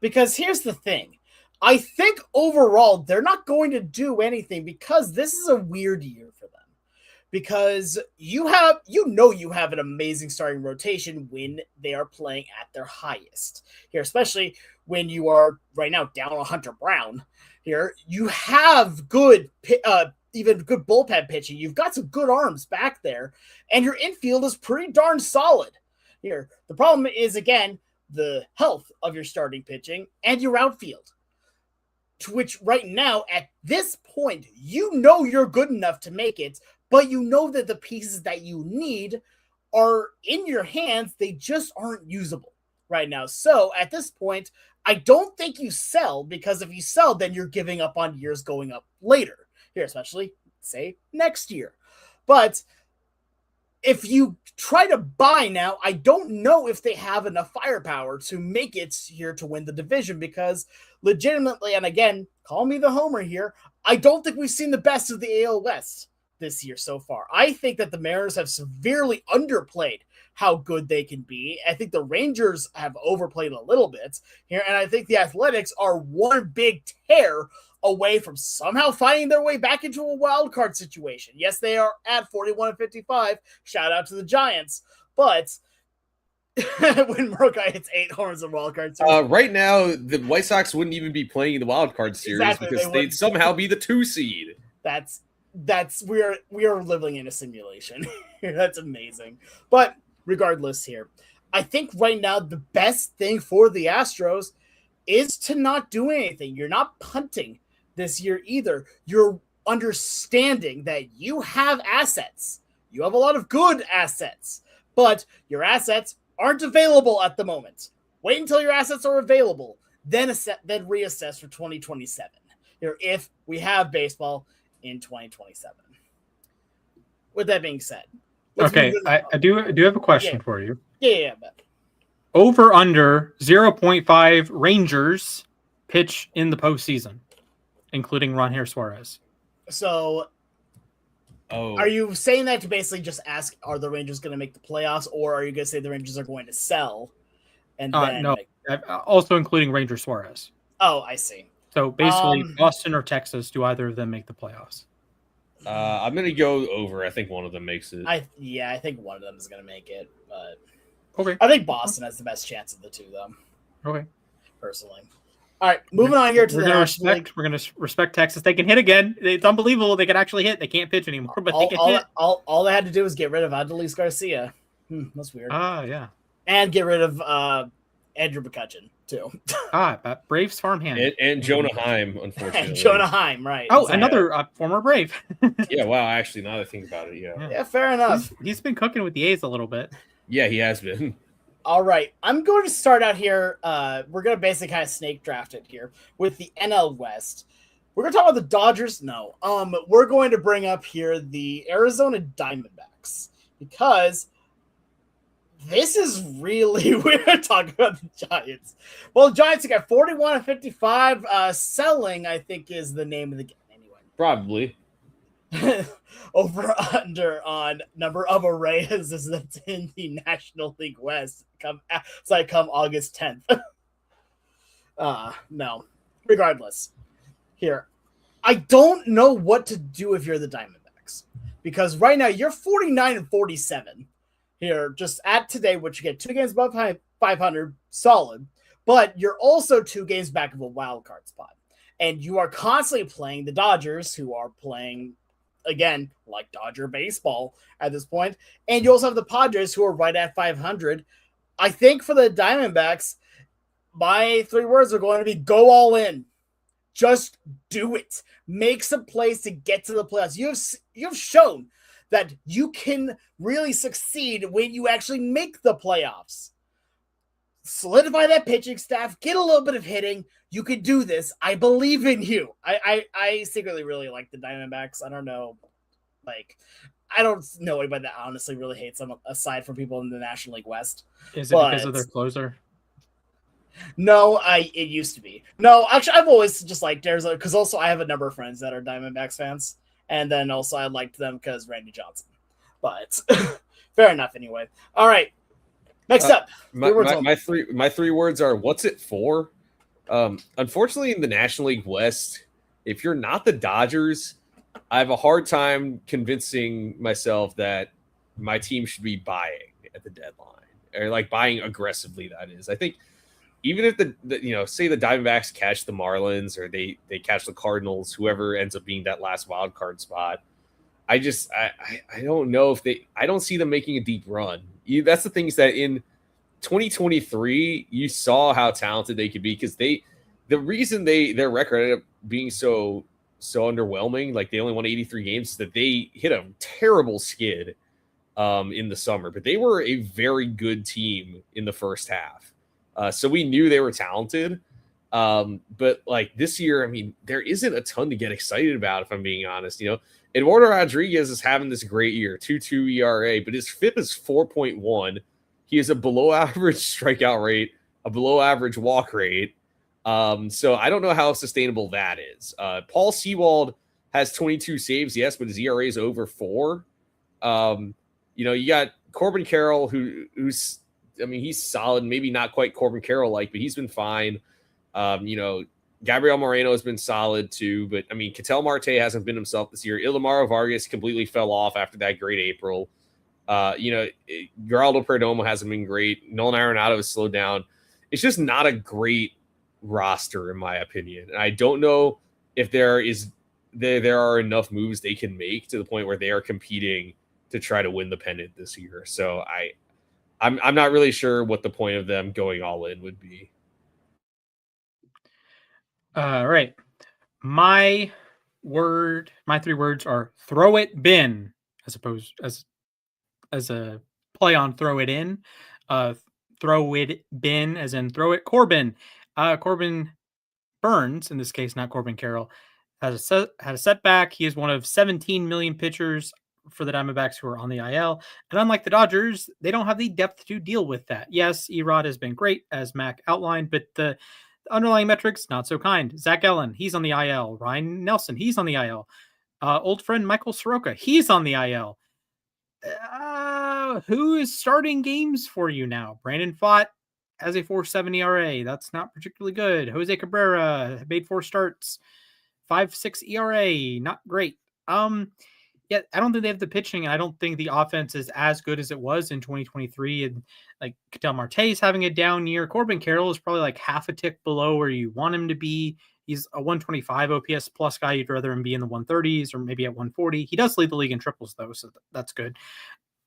Because here's the thing. I think overall they're not going to do anything because this is a weird year for them. Because you have an amazing starting rotation when they are playing at their highest. Here, especially when you are right now down on Hunter Brown. Here, you have even good bullpen pitching. You've got some good arms back there, and your infield is pretty darn solid. Here, the problem is again the health of your starting pitching and your outfield. To which right now, at this point, you're good enough to make it, but you know that the pieces that you need are in your hands. They just aren't usable right now. So at this point, I don't think you sell, because if you sell, then you're giving up on years going up later here, especially say next year. But if you try to buy now, I don't know if they have enough firepower to make it here to win the division, because legitimately, and again, call me the homer here, I don't think we've seen the best of the AL West this year so far. I think that the Mariners have severely underplayed how good they can be. I think the Rangers have overplayed a little bit here, and I think the Athletics are one big tear away from somehow finding their way back into a wild card situation. Yes, they are at 41-55. Shout out to the Giants. But when Morokai hits 8 homers in wild card series, right now, the White Sox wouldn't even be playing in the wild card series because they'd somehow be the 2 seed. We are living in a simulation. That's amazing. But regardless here, I think right now the best thing for the Astros is to not do anything. You're not punting this year either. You're understanding that you have assets. You have a lot of good assets, but your assets aren't available at the moment. Wait until your assets are available, then reassess for 2027. If we have baseball in 2027. With that being said, okay, I do have a question for you. Yeah. Over under 0.5 Rangers pitch in the postseason, including Ronher Suarez. So, are you saying that to basically just ask, are the Rangers going to make the playoffs, or are you going to say the Rangers are going to sell? And then no, also including Ranger Suarez. Oh, I see. So basically, Boston or Texas, do either of them make the playoffs? I'm gonna go over. I think one of them makes it. I think one of them is going to make it, but Okay. I think Boston has the best chance of the two, though. Okay. Personally. All right, moving on here to the National League. We're going to respect Texas. They can hit again. It's unbelievable. They can actually hit. They can't pitch anymore, but they can hit. All they had to do was get rid of Adolis Garcia. That's weird. Yeah. And get rid of Andrew McCutcheon, too. Braves farmhand. And Jonah Heim, unfortunately. And Jonah Heim, right. Oh, another former Brave. Yeah, wow, actually, now that I think about it, Yeah, fair enough. He's been cooking with the A's a little bit. Yeah, he has been. All right, I'm going to start out here. We're going to basically kind of snake draft it here with the NL West. We're going to talk about the Dodgers. No, we're going to bring up here the Arizona Diamondbacks because this is really weird talking about the Giants. Well, the Giants got 41-55. Selling, I think, is the name of the game anyway. Probably. Over under on number of arrays that's in the National League West come August 10th. No. Regardless. Here. I don't know what to do if you're the Diamondbacks. Because right now you're 49-47. Here, just at today, which you get 2 games above 500, solid. But you're also 2 games back of a wild card spot. And you are constantly playing the Dodgers, who are playing, again, like Dodger baseball at this point. And you also have the Padres, who are right at 500. I think for the Diamondbacks, my 3 words are going to be go all in. Just do it. Make some plays to get to the playoffs. You've shown that you can really succeed when you actually make the playoffs. Solidify that pitching staff. Get a little bit of hitting. You can do this. I believe in you. I secretly really like the Diamondbacks. I don't know. I don't know anybody that honestly really hates them aside from people in the National League West. Is it because of their closer? No, it used to be. No, actually, I've always just liked because also I have a number of friends that are Diamondbacks fans. And then also I liked them because Randy Johnson. But fair enough anyway. All right. Next up. My 3 words are what's it for? Unfortunately, in the National League West, if you're not the Dodgers, I have a hard time convincing myself that my team should be buying at the deadline or like buying aggressively. That is, I think even if say the Diamondbacks catch the Marlins or they catch the Cardinals, whoever ends up being that last wild card spot, I don't know if I don't see them making a deep run. That's the thing is that in 2023, you saw how talented they could be because the reason their record ended up being so underwhelming, like they only won 83 games, is that they hit a terrible skid in the summer, but they were a very good team in the first half. So we knew they were talented. But like this year, I mean, there isn't a ton to get excited about, if I'm being honest. Eduardo Rodriguez is having this great year, 2.2 ERA, but his FIP is 4.1. He has a below average strikeout rate, a below average walk rate. So I don't know how sustainable that is. Paul Sewald has 22 saves, yes, but his ERA is over 4. You got Corbin Carroll, who's he's solid, maybe not quite Corbin Carroll-like, but he's been fine. Gabriel Moreno has been solid too, but Ketel Marte hasn't been himself this year. Ildemaro Vargas completely fell off after that great April. Geraldo Perdomo hasn't been great. Nolan Arenado has slowed down. It's just not a great roster, in my opinion. And I don't know if there are enough moves they can make to the point where they are competing to try to win the pennant this year. So I'm not really sure what the point of them going all in would be. Right. My 3 words are throw it bin, as opposed as a play on throw it in. Throw it bin as in throw it Corbin. Corbin Burns, in this case, not Corbin Carroll, had a setback. He is one of 17 million pitchers for the Diamondbacks who are on the IL. And unlike the Dodgers, they don't have the depth to deal with that. Yes, Erod has been great, as Mac outlined, but the underlying metrics, not so kind. Zach Ellen, he's on the IL. Ryan Nelson, he's on the IL. Old friend Michael Soroka, he's on the IL. Who is starting games for you now? Brandon Pfaadt has a 4.7 ERA. That's not particularly good. Jose Cabrera made 4 starts, 5.6 ERA. Not great. Yeah, I don't think they have the pitching, and I don't think the offense is as good as it was in 2023. And like Ketel Marte is having a down year. Corbin Carroll is probably like half a tick below where you want him to be. He's a 125 OPS plus guy. You'd rather him be in the 130s or maybe at 140. He does lead the league in triples, though, so that's good.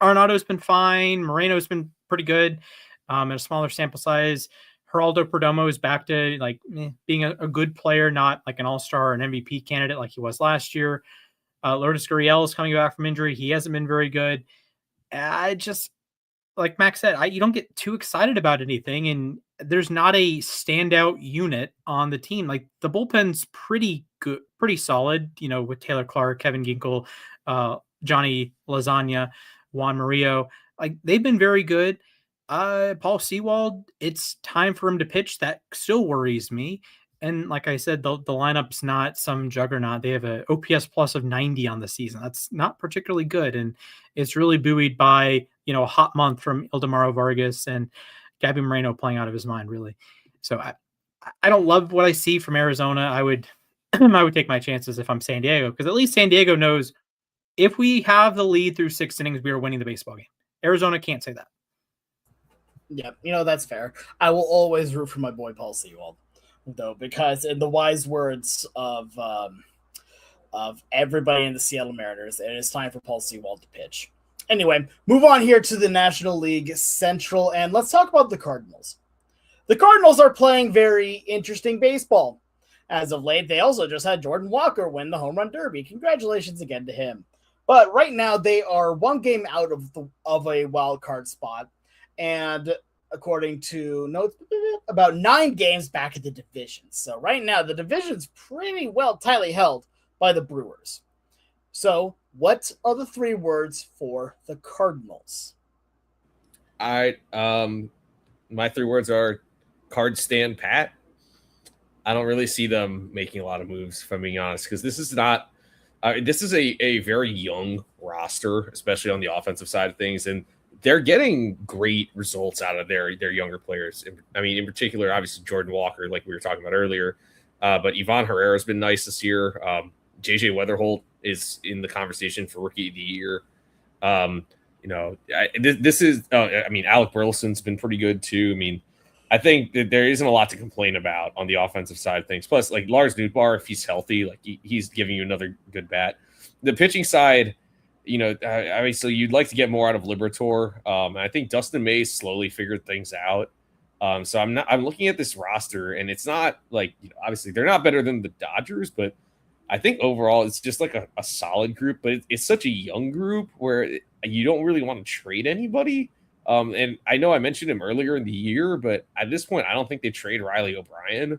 Arenado's been fine. Moreno's been pretty good at a smaller sample size. Geraldo Perdomo is back to like being a good player, not like an all-star or an MVP candidate like he was last year. Lourdes Gurriel is coming back from injury. He hasn't been very good. I just, like Max said, you don't get too excited about anything, and there's not a standout unit on the team. Like the bullpen's pretty good, pretty solid, with Taylor Clark, Kevin Ginkel, Johnny Lasagna, Juan Murillo. Like they've been very good. Paul Sewald, it's time for him to pitch. That still worries me. And like I said, the lineup's not some juggernaut. They have an OPS plus of 90 on the season. That's not particularly good. And it's really buoyed by, a hot month from Ildemaro Vargas and Gabby Moreno playing out of his mind, really. So I don't love what I see from Arizona. I would take my chances if I'm San Diego, because at least San Diego knows if we have the lead through 6 innings, we are winning the baseball game. Arizona can't say that. Yeah, that's fair. I will always root for my boy Paul Sewald, though, because in the wise words of everybody in the Seattle Mariners, it is time for Paul Sewald to pitch. Anyway, move on here to the National League Central, and let's talk about the Cardinals. The Cardinals are playing very interesting baseball. As of late, they also just had Jordan Walker win the Home Run Derby. Congratulations again to him. But right now, they are 1 game out of a wild card spot, and according to notes, about 9 games back in the division. So right now, the division's pretty well tightly held by the Brewers. So what are the 3 words for the Cardinals? My 3 words are card stand pat. I don't really see them making a lot of moves, if I'm being honest, because this is not this is a very young roster, especially on the offensive side of things, and they're getting great results out of their younger players. I mean, in particular, obviously Jordan Walker, like we were talking about earlier, but Ivan Herrera has been nice this year. JJ Weatherholt is in the conversation for Rookie of the Year. Alec Burleson's been pretty good too. I mean, I think that there isn't a lot to complain about on the offensive side of things. Plus, like Lars Nootbaar, if he's healthy, like he's giving you another good bat. The pitching side, obviously you'd like to get more out of Liberatore. I think Dustin May slowly figured things out. So I'm looking at this roster, and it's not like, obviously they're not better than the Dodgers, but I think overall it's just like a solid group, but it's such a young group where you don't really want to trade anybody. And I know I mentioned him earlier in the year, but at this point, I don't think they trade Riley O'Brien,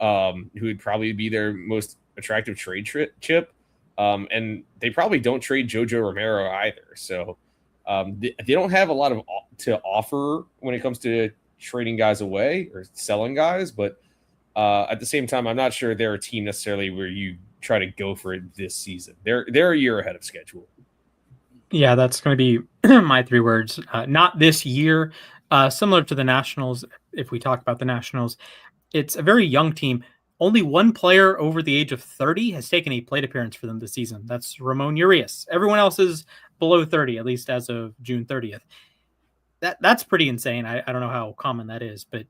who would probably be their most attractive trade chip. And they probably don't trade Jojo Romero either. So they don't have a lot to offer when it comes to trading guys away or selling guys. But at the same time, I'm not sure they're a team necessarily where you try to go for it this season. They're a year ahead of schedule. Yeah, that's going to be my 3 words. Not this year. Similar to the Nationals, if we talk about the Nationals, it's a very young team. Only 1 player over the age of 30 has taken a plate appearance for them this season. That's Ramon Urias. Everyone else is below 30, at least as of June 30th. That's pretty insane. I don't know how common that is, but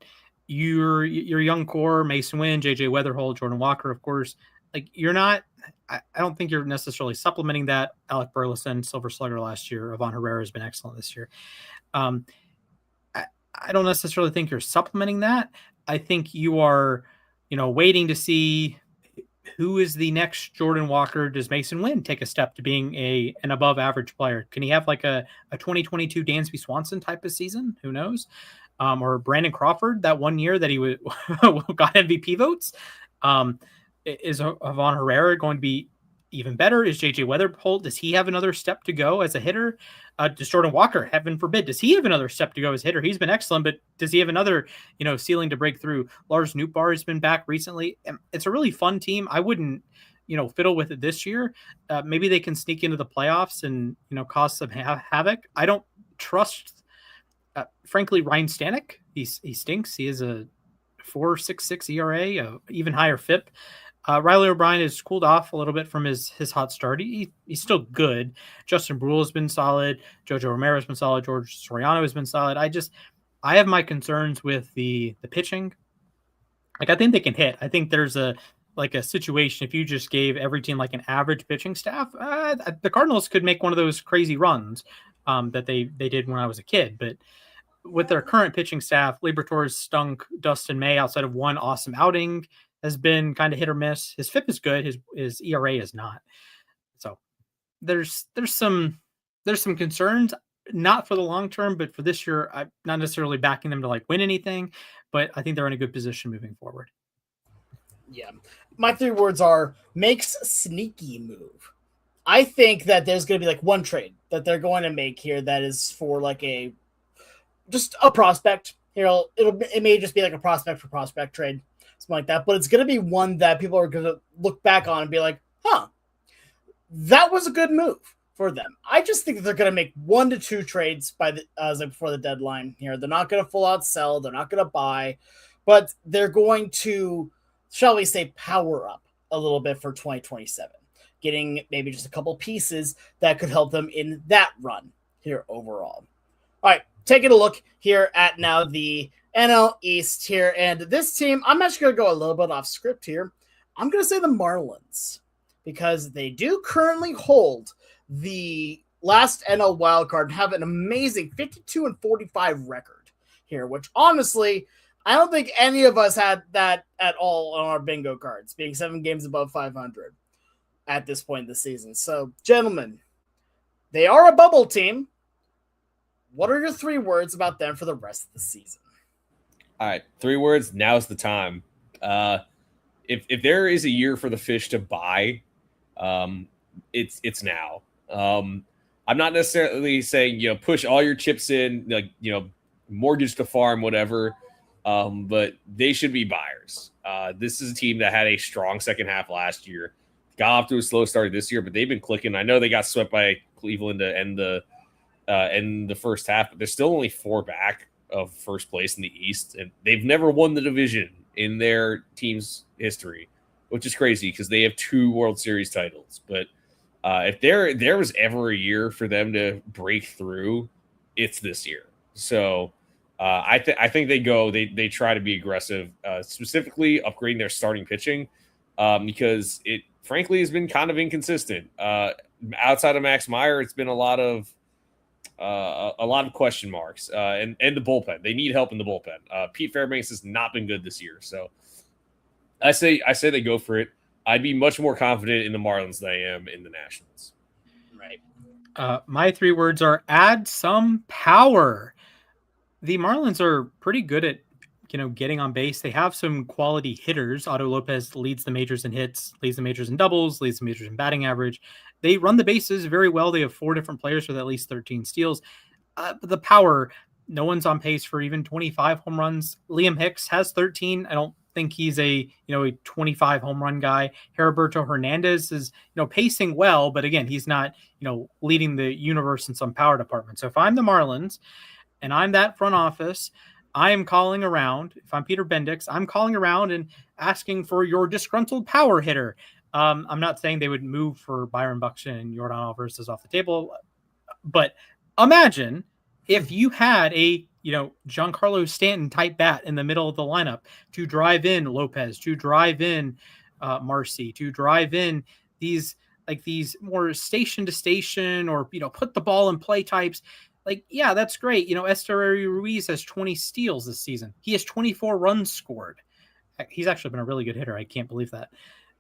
your young core, Mason Wynn, JJ Weatherholt, Jordan Walker, of course, like you're not, I don't think you're necessarily supplementing that. Alec Burleson, Silver Slugger last year. Ivan Herrera has been excellent this year. I don't necessarily think you're supplementing that. I think you are, waiting to see who is the next Jordan Walker. Does Mason Wynn take a step to being an above average player? Can he have like a 2022 Dansby Swanson type of season? Who knows? Or Brandon Crawford, that 1 year that he got MVP votes. Is Ivan Herrera going to be even better? Is JJ Weatherholt, does he have another step to go as a hitter? Does Jordan Walker, heaven forbid, does he have another step to go as a hitter? He's been excellent, but does he have another, ceiling to break through? Lars Nootbaar has been back recently. It's a really fun team. I wouldn't, fiddle with it this year. Maybe they can sneak into the playoffs and, cause some havoc. I don't trust, frankly, Ryan Stanek he stinks. He is a 4.66 ERA, even higher FIP. Riley O'Brien has cooled off a little bit from his hot start. He's still good. Justin Brule has been solid. Jojo Romero has been solid. George Soriano has been solid. I have my concerns with the pitching. Like, I think they can hit. I think there's a situation, if you just gave every team like an average pitching staff, the Cardinals could make one of those crazy runs that they did when I was a kid. But with their current pitching staff, Liberatore stunk. Dustin May, outside of one awesome outing, has been kind of hit or miss. His FIP is good. His ERA is not. So there's some concerns, not for the long term, but for this year. I'm not necessarily backing them to like win anything, but I think they're in a good position moving forward. Yeah. My 3 words are makes sneaky move. I think that there's going to be like one trade that they're going to make here that is for like just a prospect. It may just be like a prospect for prospect trade, something like that. But it's going to be one that people are going to look back on and be like, huh, that was a good move for them. I just think that they're going to make 1 to 2 trades before the deadline here. They're not going to full out sell. They're not going to buy, but they're going to, shall we say, power up a little bit for 2027, getting maybe just a couple pieces that could help them in that run here overall. All right, taking a look here at now the NL East here, and this team, I'm actually going to go a little bit off script here. I'm going to say the Marlins, because they do currently hold the last NL wildcard and have an amazing 52-45 record here, which honestly, I don't think any of us had that at all on our bingo cards, being 7 games above 500 at this point in the season. So, gentlemen, they are a bubble team. What are your 3 words about them for the rest of the season? All right, 3 words. Now's the time. If there is a year for the Fish to buy, it's now. I'm not necessarily saying push all your chips in, like mortgage the farm, whatever. But they should be buyers. This is a team that had a strong second half last year, got off to a slow start this year, but they've been clicking. I know they got swept by Cleveland to end the first half, but they're still only 4 back of first place in the East, and they've never won the division in their team's history, which is crazy because they have 2 World Series titles. But if there was ever a year for them to break through, it's this year. So I think they try to be aggressive, specifically upgrading their starting pitching, because it frankly has been kind of inconsistent. Outside of Max Meyer, it's been a lot of question marks, and the bullpen. They need help in the bullpen. Pete Fairbanks has not been good this year, so I say they go for it. I'd be much more confident in the Marlins than I am in the Nationals. Right. My 3 words are add some power. The Marlins are pretty good at, getting on base. They have some quality hitters. Otto Lopez leads the majors in hits, leads the majors in doubles, leads the majors in batting average. They run the bases very well. They have 4 different players with at least 13 steals. But the power, no one's on pace for even 25 home runs. Liam Hicks has 13. I don't think he's a 25 home run guy. Heriberto Hernandez is, pacing well, but again, he's not, leading the universe in some power department. So if I'm the Marlins and I'm that front office, I am calling around. If I'm Peter Bendix, I'm calling around and asking for your disgruntled power hitter. I'm not saying they would move for Byron Buxton and Yordan Alvarez is off the table, but imagine if you had a Giancarlo Stanton type bat in the middle of the lineup to drive in Lopez, to drive in Marcy, to drive in these more station to station or put the ball in play types. Yeah, that's great. Esteury Ruiz has 20 steals this season. He has 24 runs scored. He's actually been a really good hitter. I can't believe that.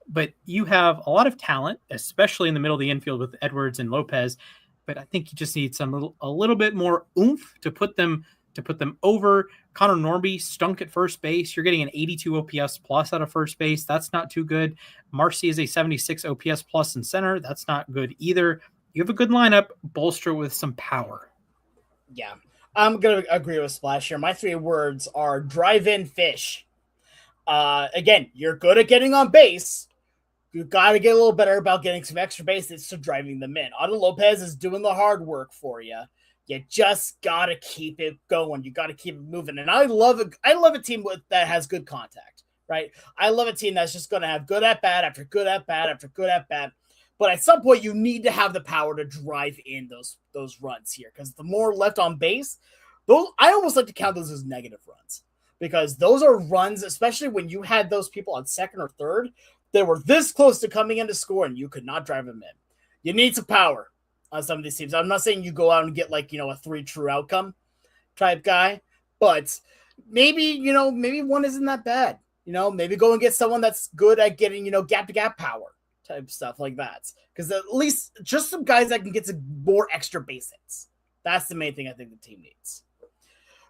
But you have a lot of talent, especially in the middle of the infield with Edwards and Lopez. But I think you just need a little bit more oomph to put them over. Connor Norby stunk at first base. You're getting an 82 OPS plus out of first base. That's not too good. Marcy is a 76 OPS plus in center. That's not good either. You have a good lineup. Bolster it with some power. Yeah, I'm going to agree with Splash here. My 3 words are drive-in Fish. Again, you're good at getting on base. You've got to get a little better about getting some extra bases to driving them in. Otto Lopez is doing the hard work for you. You just gotta keep it going. You gotta keep it moving. And I love a team that has good contact, right? I love a team that's just gonna have good at bat after good at bat after good at bat. But at some point, you need to have the power to drive in those runs here, because the more left on base, those I almost like to count those as negative runs, because those are runs, especially when you had those people on second or third, they were this close to coming in to score, and you could not drive them in. You need some power on some of these teams. I'm not saying you go out and get a 3 true outcome type guy, but maybe one isn't that bad. Maybe go and get someone that's good at getting gap to gap power type stuff like that, because at least just some guys that can get some more extra base hits. That's the main thing I think the team needs.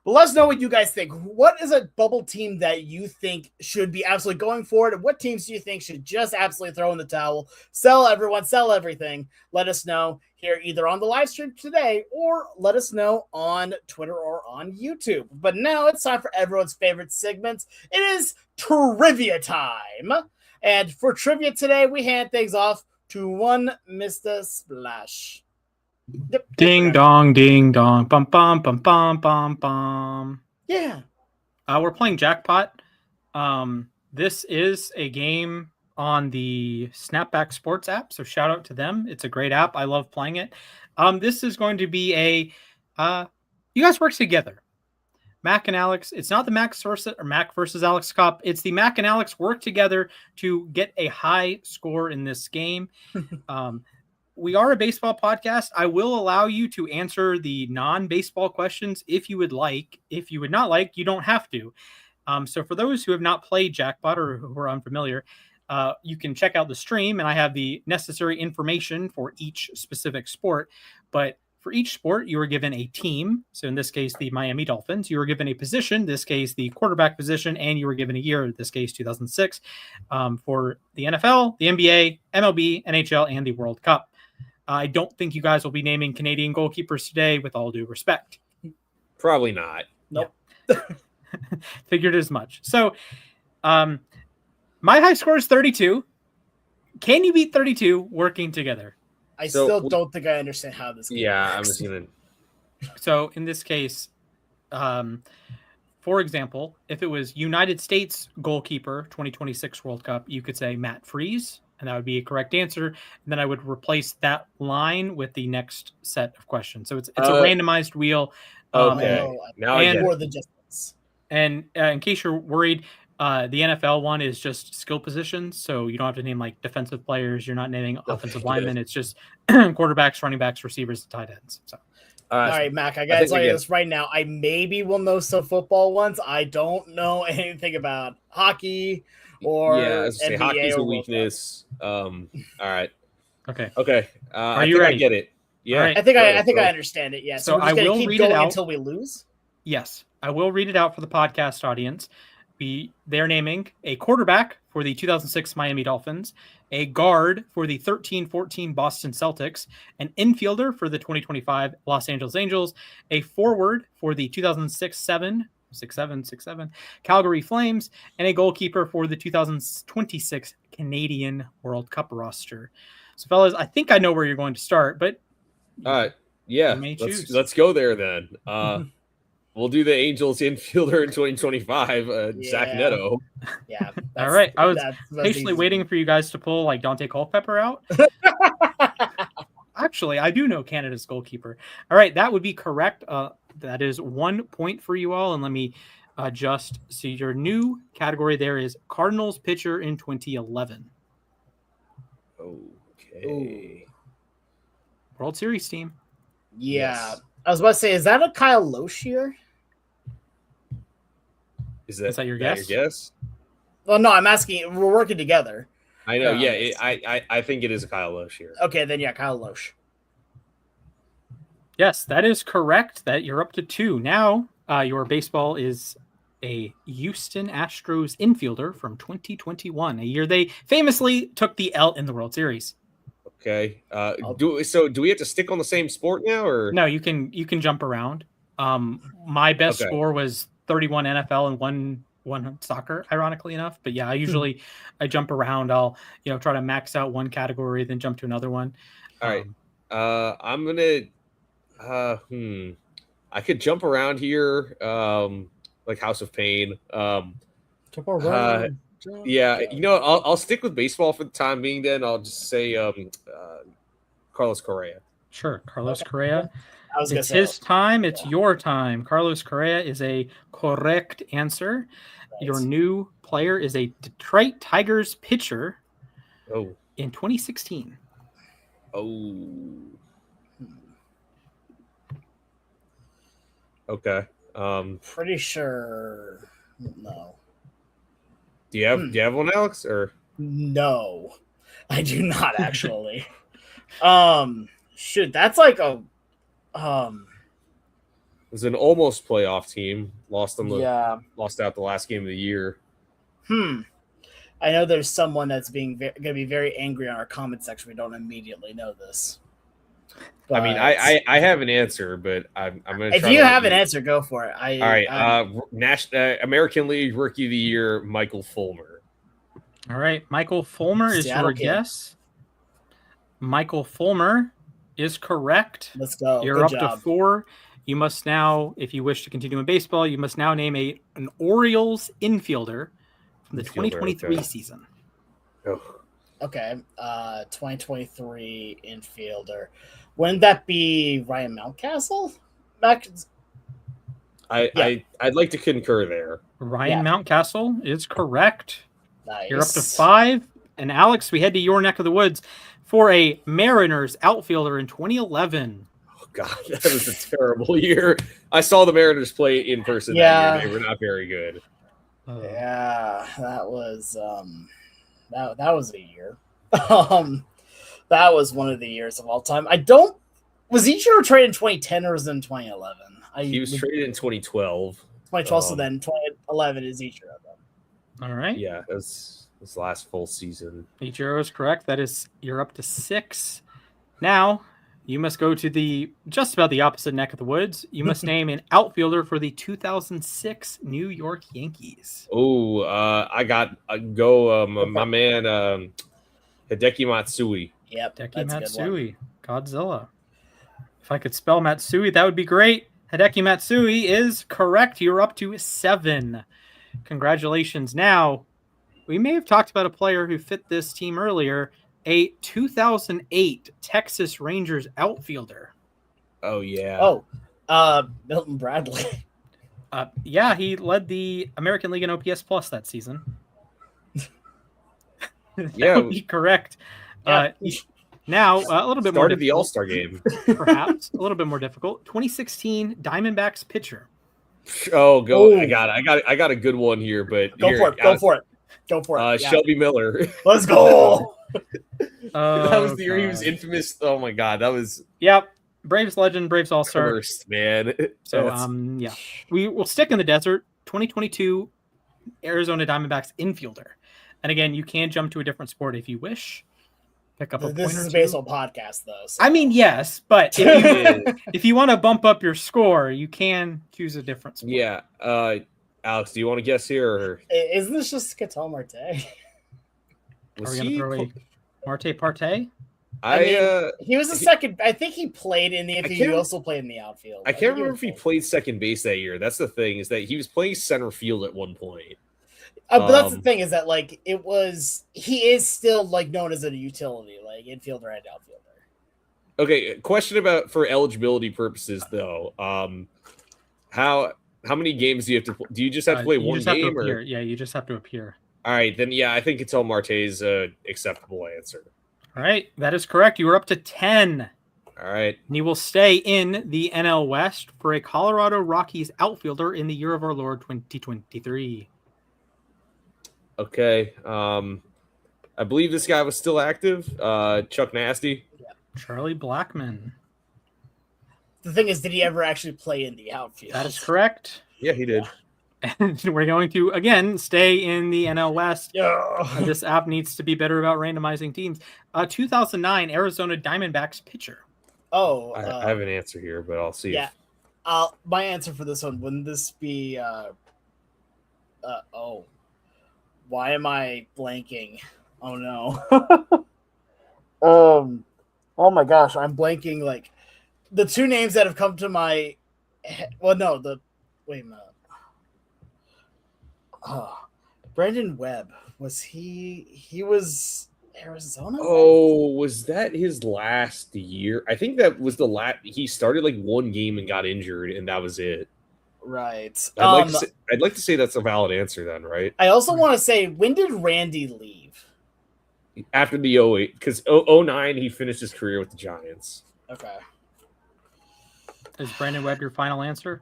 But let us know what you guys think. What is a bubble team that you think should be absolutely going for it? And what teams do you think should just absolutely throw in the towel? Sell everyone, sell everything. Let us know here either on the live stream today, or let us know on Twitter or on YouTube. But now it's time for everyone's favorite segment. It is trivia time. And for trivia today, we hand things off to one Mr. Splash. Yep. Ding dong, bum bum bum bum bum bum. Yeah. We're playing Jackpot. This is a game on the Snapback Sports app, so shout out to them. It's a great app. I love playing it. This is going to be you guys work together. Mac and Alex. It's not the Mac versus Alex Cup. It's the Mac and Alex work together to get a high score in this game. We are a baseball podcast. I will allow you to answer the non-baseball questions if you would like. If you would not like, you don't have to. So for those who have not played Jackpot or who are unfamiliar, you can check out the stream, and I have the necessary information for each specific sport. But for each sport, you are given a team. So in this case, the Miami Dolphins. You were given a position, in this case, the quarterback position, and you were given a year, in this case, 2006, for the NFL, the NBA, MLB, NHL, and the World Cup. I don't think you guys will be naming Canadian goalkeepers today, with all due respect. Probably not. Nope. Yeah. Figured as much. So my high score is 32. Can you beat 32 working together? I still don't think I understand how this game works. I'm just gonna. So in this case, for example, if it was United States goalkeeper 2026 World Cup, you could say Matt Freese, and that would be a correct answer. And then I would replace that line with the next set of questions. So it's a randomized wheel. Okay. Now I get more it. than just this. And in case you're worried, the NFL one is just skill positions, so you don't have to name like defensive players. You're not naming offensive linemen. It's just quarterbacks, running backs, receivers, and tight ends. So, all right, Mac, I gotta tell you this right now. I maybe will know some football ones. I don't know anything about hockey or NBA. Hockey's or a weakness. All right. Okay. Are you ready? I get it. Yeah. Right. I think I understand it. Yeah. So we're just I will keep read going it out until we lose. Yes, I will read it out for the podcast audience. They're naming a quarterback for the 2006 Miami Dolphins, a guard for the 13-14 Boston Celtics, an infielder for the 2025 Los Angeles Angels, a forward for the 2006-7 Calgary Flames, and a goalkeeper for the 2026 Canadian World Cup roster. So, fellas, I think I know where you're going to start, but yeah, let's go there then. We'll do the Angels infielder in 2025, Zach Neto. Yeah. All right. I was patiently waiting for you guys to pull like Dante Culpepper out. Actually, I do know Canada's goalkeeper. All right. That would be correct. That is 1 point for you all. And let me adjust. See, your new category there is Cardinals pitcher in 2011. Okay. World Series team. Yeah. Yes. I was about to say, is that a Kyle Loesch year? Is that your guess? Your guess? Well, no, I'm asking. We're working together. I know. I think it is a Kyle Loesch here. Okay, then Kyle Loesch. Yes, that is correct. That you're up to 2. Now, your baseball is a Houston Astros infielder from 2021, a year they famously took the L in the World Series. Okay. Do we have to stick on the same sport now, or no? You can jump around. My best score was 31 NFL and one soccer, ironically enough. But yeah, I jump around. I'll try to max out one category, then jump to another one. All right. I'm gonna. I could jump around here, like House of Pain. Jump around. Yeah, I'll stick with baseball for the time being. Then I'll just say Carlos Correa. Sure, Carlos Correa. I was gonna It's say his time. It's your time. Carlos Correa is a correct answer. Your new player is a Detroit Tigers pitcher Oh, in 2016. oh. Okay. Pretty sure. No. Do you have one, Alex? Or No, I do not actually. Shoot, that's like a it was an almost playoff team. Lost out the last game of the year. I know there's someone that's going to be very angry on our comment section. We don't immediately know this. But, I mean, I have an answer, but I'm going to. If you have an answer, go for it. All right. American League Rookie of the Year, Michael Fulmer. All right, Michael Fulmer is your guess. Michael Fulmer is correct. Let's go. You're up to 4. You must now, if you wish to continue in baseball, you must now name an Orioles infielder from the 2023 season. Oh. Okay. 2023 infielder. Wouldn't that be Ryan Mountcastle? I'd like to concur there. Ryan Mountcastle is correct. Nice. You're up to 5. And Alex, we head to your neck of the woods for a Mariners outfielder in 2011. Oh God, that was a terrible year. I saw the Mariners play in person that year. They were not very good. Yeah, that was that was a year. That was one of the years of all time. Was Ichiro traded in 2010 or was it in 2011? He was traded in 2012. 2012, so then 2011 is Ichiro then. All right. Yeah, it was his last full season. Ichiro is correct. You're up to 6. Now you must go to just about the opposite neck of the woods. You must name an outfielder for the 2006 New York Yankees. Oh, I got my man Hideki Matsui. Yep, Hideki Matsui, Godzilla. If I could spell Matsui, that would be great. Hideki Matsui is correct. You're up to 7. Congratulations. Now, we may have talked about a player who fit this team earlier, a 2008 Texas Rangers outfielder. Oh, yeah. Oh, Milton Bradley. Yeah, he led the American League in OPS Plus that season. That would be correct. Yeah. Now, a little bit more difficult. The All-Star game. Perhaps a little bit more difficult. 2016 Diamondbacks pitcher. Oh, go! Ooh. I got a good one here, but go for it. Shelby Miller. Let's go. That was the year he was infamous. Oh my God, that was. Yep. Braves legend, Braves All-Star. Cursed, man. So, yeah. We will stick in the desert. 2022 Arizona Diamondbacks infielder. And again, you can jump to a different sport if you wish. Pick up a point or two. This is a baseball podcast, though. So. I mean, yes, but if you want to bump up your score, you can choose a different sport. Yeah. Alex, do you want to guess here? Or... Isn't this just Ketel Marte? Are we going to throw a Marte Parte? He was the second. I think he played in the infield. He also played in the outfield. I can't remember if he played second base that year. That's the thing, is that he was playing center field at one point. But that's the thing, is that he is still known as a utility, infielder and outfielder. Okay, question for eligibility purposes though. How many games do you have to? Do you just have to play one game? Or? Yeah, you just have to appear. All right, then I think Ketel Marte's acceptable answer. All right, that is correct. You are up to 10. All right. And you will stay in the NL West for a Colorado Rockies outfielder in the year of our Lord 2023. Okay. I believe this guy was still active. Chuck Nasty. Yeah. Charlie Blackmon. The thing is, did he ever actually play in the outfield? That is correct. Yeah, he did. And we're going to, again, stay in the NL West. Yeah. This app needs to be better about randomizing teams. 2009 Arizona Diamondbacks pitcher. Oh. I have an answer here, but I'll see. Yeah. My answer for this one, wouldn't this be... Why am I blanking? Oh no. Oh my gosh, I'm blanking the two names that have come to my wait a minute. Brandon Webb, was he was Arizona? Oh, was that his last year? I think that was the last. He started like one game and got injured, and that was it. Right. I'd like to say that's a valid answer then, right? I also want to say, when did Randy leave? After the 08, because 09 he finished his career with the Giants. Okay. Is Brandon Webb your final answer?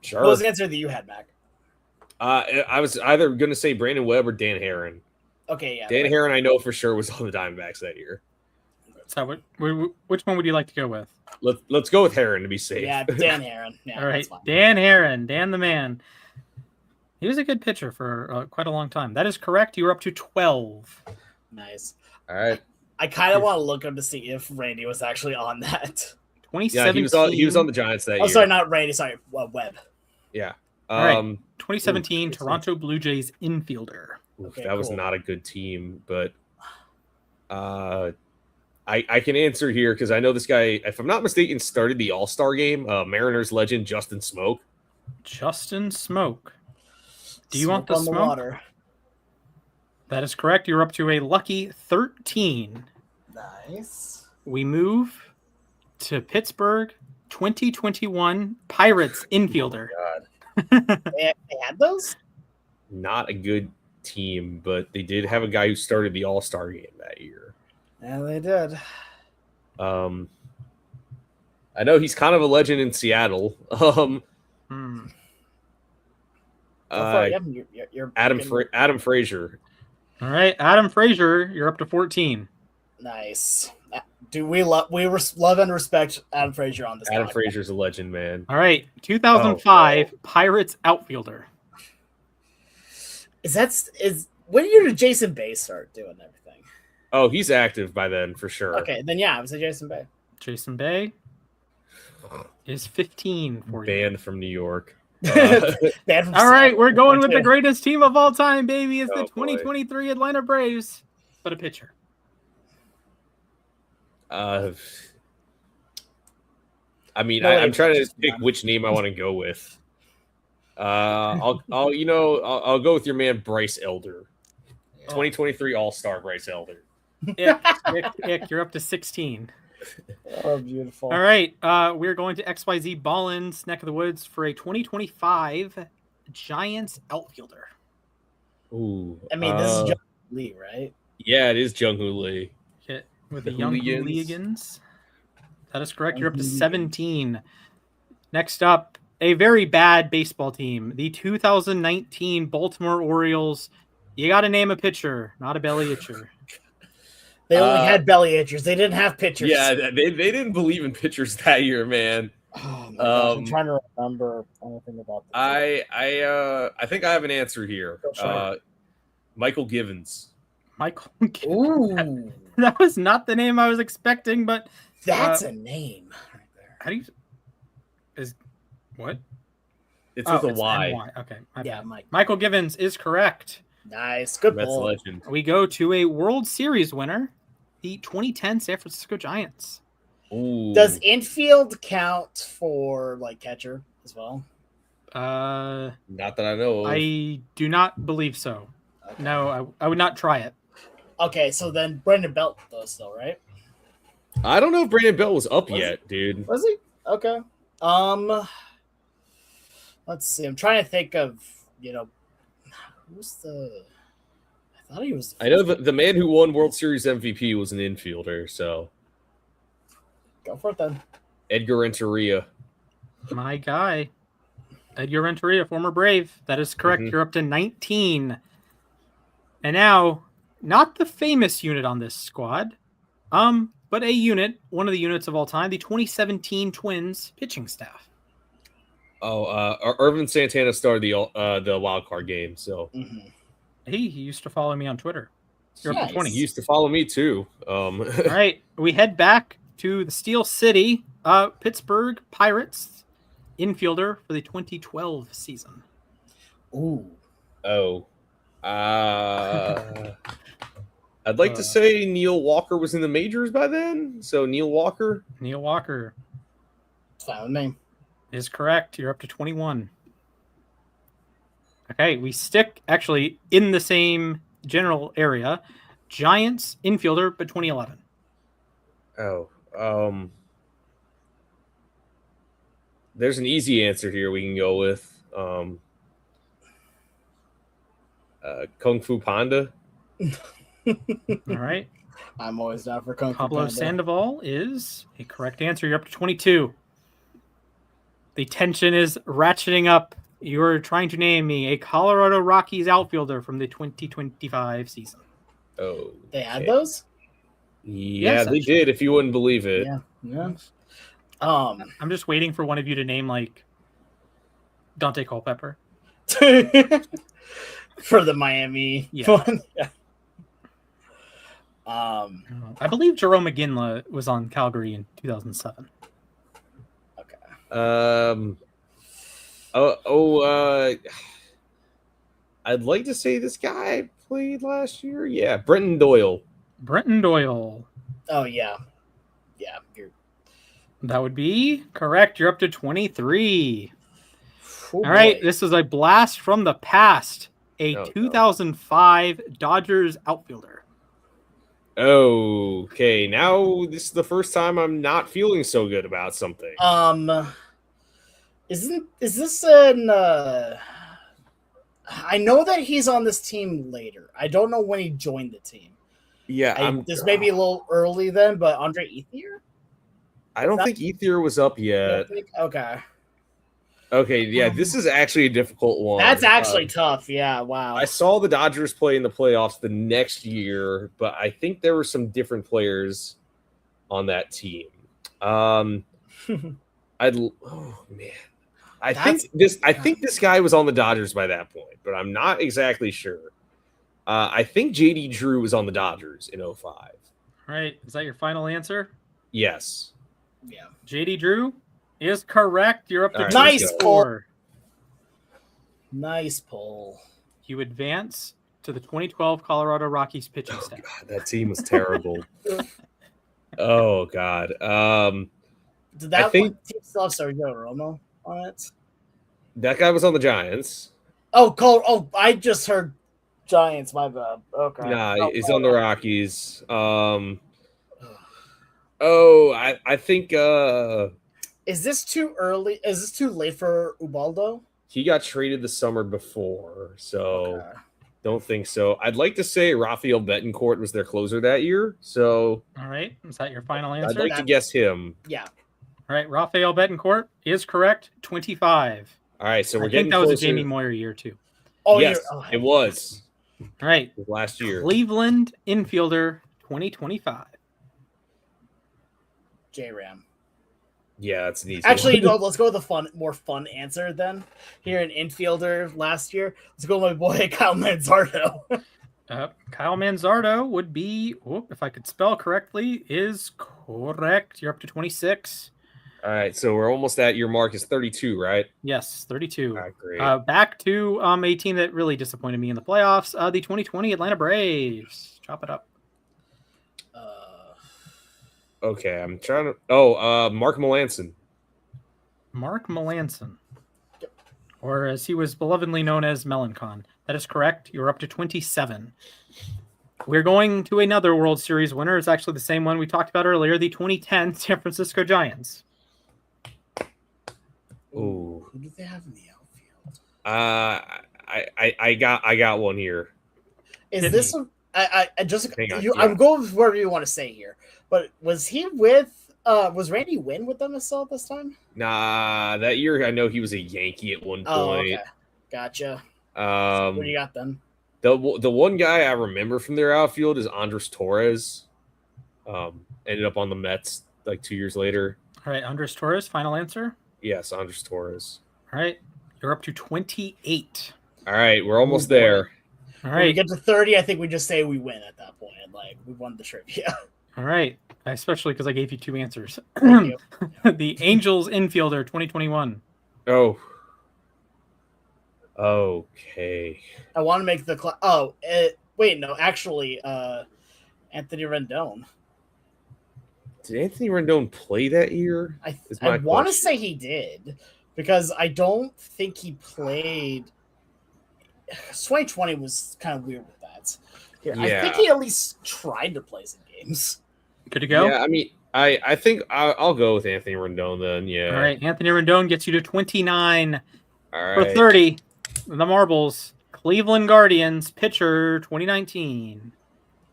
Sure. What was the answer that you had, Mac? I was either going to say Brandon Webb or Dan Herron. Okay, yeah. Dan Herron, I know for sure, was on the Diamondbacks that year. So, which one would you like to go with? Let's go with Herron to be safe. Yeah, Dan Herron. Yeah, all right, Dan Herron, Dan the man. He was a good pitcher for quite a long time. That is correct. You were up to 12. Nice. All right. I kind of want to look up to see if Randy was actually on that. 2017. Yeah, he was on the Giants that year. Oh, sorry, not Randy. Sorry, Webb. Yeah. All right. 2017 Toronto Blue Jays infielder. Okay, that was not a good team, but I can answer here because I know this guy, if I'm not mistaken, started the All-Star game. Mariners legend Justin Smoke. Justin Smoke. Do you want Smoke the on smoke? The water? That is correct. You're up to a lucky 13. Nice. We move to Pittsburgh 2021 Pirates infielder. They had those? Not a good team, but they did have a guy who started the All-Star game that year. Yeah, they did. I know he's kind of a legend in Seattle. You're Adam Frazier. All right, Adam Frazier, you're up to 14. Nice. Do we love and respect Adam Frazier on this? Adam podcast. Frazier's a legend, man. All right, 2005 Pirates outfielder. When year did Jason Bay start doing everything? Oh, he's active by then for sure. Okay, then yeah, I would say Jason Bay. Jason Bay is 15 for you. Banned from New York. All right, we're going with the greatest team of all time, baby. It's the 2023 Atlanta Braves, but a pitcher. I'm trying to pick which name I want to go with. I'll go with your man Bryce Elder, 2023 All-Star Bryce Elder. Ick, you're up to 16. Oh, beautiful. All right, we're going to XYZ Ballin's neck of the woods for a 2025 Giants outfielder. Ooh, this is Jung Lee, right? Yeah, it is Jung-Hoo Lee. Hit with the young hooligans. That is correct. You're up to 17. Next up, a very bad baseball team, the 2019 Baltimore Orioles. You got to name a pitcher, not a belly itcher. They only had belly itchers. They didn't have pitchers. Yeah, they didn't believe in pitchers that year, man. Oh my gosh, I'm trying to remember anything about this. I think I have an answer here. Michael Givens. Michael. Ooh, that was not the name I was expecting, but that's a name right there. How do you? Is what? It's with a Y. NY. Okay. Yeah, Mike. Michael Givens is correct. Nice, good That's ball. legend. We go to a World Series winner, the 2010 San Francisco Giants. Ooh. Does infield count for like catcher as well? Not that I know of. I do not believe so. Okay. No, I would not try it. Okay, so then Brendan Belt does though, right? I don't know if Brandon Belt was up yet, dude. Was he? Okay. Let's see. I'm trying to think of, who's the. I thought he was. I know the man who won World Series MVP was an infielder, so. Go for it then. Edgar Renteria. My guy. Edgar Renteria, former Brave. That is correct. Mhm. You're up to 19. And now, not the famous unit on this squad, but a unit, one of the units of all time, the 2017 Twins pitching staff. Oh, Irvin Santana started the wild card game, so. Mm-hmm. He used to follow me on Twitter. You're up Nice. to 20. He used to follow me too. All right, we head back to the Steel City, Pittsburgh Pirates infielder for the 2012 season. Ooh. Oh. I'd like to say Neil Walker was in the majors by then. So Neil Walker. Neil Walker It's fine with me. is correct. You're up to 21. Okay, we stick actually in the same general area. Giants infielder, but 2011. Oh, there's an easy answer here we can go with. Kung Fu Panda. All right. I'm always down for Kung Fu Pablo Panda. Sandoval is a correct answer. You're up to 22. The tension is ratcheting up. You're trying to name me a Colorado Rockies outfielder from the 2025 season. Oh, They had those? Yeah, Yes, they actually. did. If you wouldn't believe it. Yeah. I'm just waiting for one of you to name like Dante Culpepper. For the Miami one. Yeah. I believe Jerome McGinley was on Calgary in 2007. Okay. I'd like to say this guy played last year. Yeah, Brenton Doyle. Brenton Doyle. Oh yeah. That would be correct. You're up to 23. Oh, all right, boy. this is a blast from the past. A 2005 Dodgers outfielder. Okay, now this is the first time I'm not feeling so good about something. Is this an I know that he's on this team later. I don't know when he joined the team. Yeah, this may be a little early then, but Andre Ethier? I don't think Ethier was up yet. Okay, yeah, this is actually a difficult one. That's actually tough. Yeah, wow. I saw the Dodgers play in the playoffs the next year, but I think there were some different players on that team. Oh man. I think this guy was on the Dodgers by that point, but I'm not exactly sure. I think JD Drew was on the Dodgers in 05. All right, is that your final answer? Yes. Yeah. JD Drew is correct. You're up to nice 24. Nice pull. You advance to the 2012 Colorado Rockies pitching staff. God, that team was terrible. Oh God. Did that team still have Sergio Romo on it? That guy was on the Giants. Oh, I just heard Giants. My bad. Okay. Nah, he's on the Rockies. I think. Is this too early? Is this too late for Ubaldo? He got traded the summer before, so don't think so. I'd like to say Rafael Betancourt was their closer that year. So, all right, is that your final answer? I'd like to guess him. Yeah. All right, Rafael Betancourt is correct. 25. All right, so we're I getting think that closer. was a Jamie Moyer year too. Oh yes, it was. All right, last year. Cleveland infielder 2025. J-Ram. Yeah, it's an easy Actually, one. let's go with a more fun answer then. Here in infielder last year, let's go with my boy Kyle Manzardo. Kyle Manzardo would be, if I could spell correctly, is correct. You're up to 26. All right, so we're almost at your mark is 32, right? Yes, 32. All right, great. Back to a team that really disappointed me in the playoffs, the 2020 Atlanta Braves. Chop it up. Okay, I'm trying to. Mark Melanson. Mark Melanson, or as he was belovedly known as Melancon. That is correct. You're up to 27. We're going to another World Series winner. It's actually the same one we talked about earlier, the 2010 San Francisco Giants. Ooh. Who do they have in the outfield? I got one here. Is this I just Hang on, I'm going with whatever you want to say here. But was he with was Randy Wynn with them still this time? Nah, that year I know he was a Yankee at one point. Oh, okay. Gotcha. So what do you got then? The one guy I remember from their outfield is Andres Torres. Ended up on the Mets like 2 years later. All right, Andres Torres, final answer? Yes, Andres Torres. All right, you're up to 28. All right, we're almost there. All When we right. get to 30, I think we just say we win at that point. Like we won the trivia. All right, especially because I gave you two answers. Thank you. The Angels infielder 2021. Oh. Okay. I want to make the wait, no, actually, Anthony Rendon. Did Anthony Rendon play that year? I want to say he did, because I don't think he played. 2020 was kind of weird with that. Here, I think he at least tried to play some games. Good to go? Yeah, I mean, I think I'll go with Anthony Rendon then. Yeah. All right, Anthony Rendon gets you to 29 All for right. 30. The Marbles, Cleveland Guardians, pitcher 2019.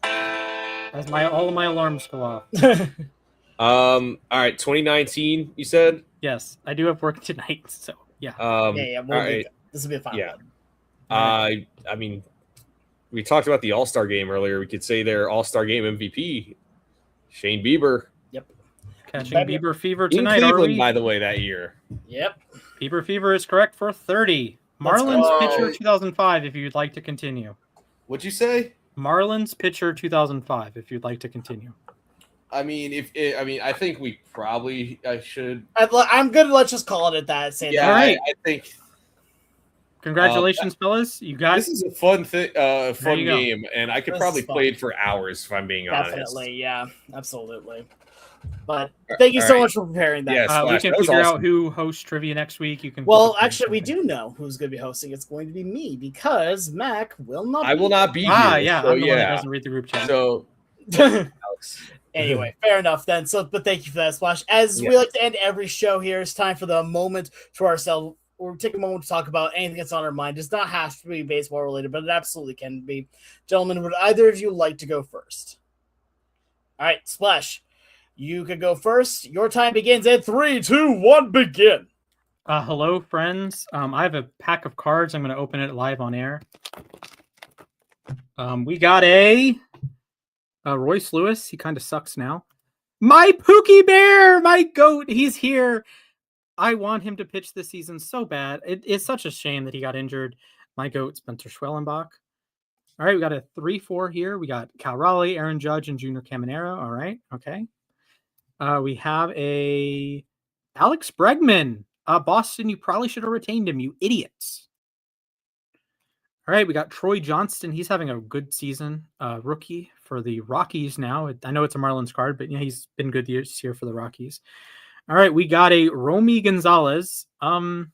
As all of my alarms go off. All right, 2019. You said. Yes, I do have work tonight, so yeah. All right. This will be a fun one. I mean, we talked about the All-Star game earlier. We could say their All-Star game MVP, Shane Bieber. Yep. Catching Bieber fever tonight, in Cleveland, are we? by the way, that year. Yep. Bieber fever is correct for 30. Marlins pitcher 2005, if you'd like to continue. What'd you say? Marlins pitcher 2005, if you'd like to continue. I mean, I think we probably should. I'm good. Let's just call it at that. Say yeah, that. All right. I think. Congratulations, fellas! You got this is a fun game, and I could This probably is fun. play it for hours if I'm being honest. Definitely, yeah, absolutely. But thank you so much for preparing that. Yes. we can that was figure awesome. out who hosts trivia next week. You can. Well, actually, we do know who's going to be hosting. It's going to be me, because Mac will not. I will not be here. Yeah, so I'm the one that doesn't read the group chat. So, Anyway, fair enough then. So, but thank you for that, Splash. As we like to end every show here, it's time for the moment to ourselves. We'll take a moment to talk about anything that's on our mind. It does not have to be baseball related, but it absolutely can be. Gentlemen, would either of you like to go first? All right, Splash, you could go first. Your time begins in 3, 2, 1, begin. Hello, friends. I have a pack of cards. I'm going to open it live on air. We got a Royce Lewis. He kind of sucks now. My Pookie Bear, my goat. He's here. I want him to pitch this season so bad. It's such a shame that he got injured. My goat, Spencer Schwellenbach. All right, we got a 3-4 here. We got Cal Raleigh, Aaron Judge, and Junior Caminero. All right, okay. We have a Alex Bregman. Boston, you probably should have retained him, you idiots. All right, we got Troy Johnston. He's having a good season. Rookie for the Rockies now. I know it's a Marlins card, but yeah, he's been good this year for the Rockies. All right, we got a Romy Gonzalez. Solid,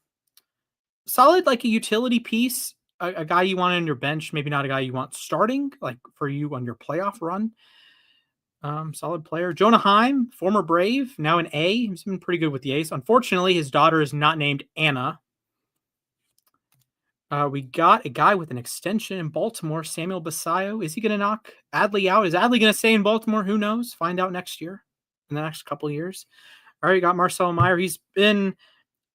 like a utility piece. A guy you want on your bench, maybe not a guy you want starting, like for you on your playoff run. Solid player. Jonah Heim, former Brave, now an A. He's been pretty good with the A's. Unfortunately, his daughter is not named Anna. We got a guy with an extension in Baltimore, Samuel Basayo. Is he going to knock Adley out? Is Adley going to stay in Baltimore? Who knows? Find out next year, in the next couple of years. All right, we got Marcel Meyer. He's been,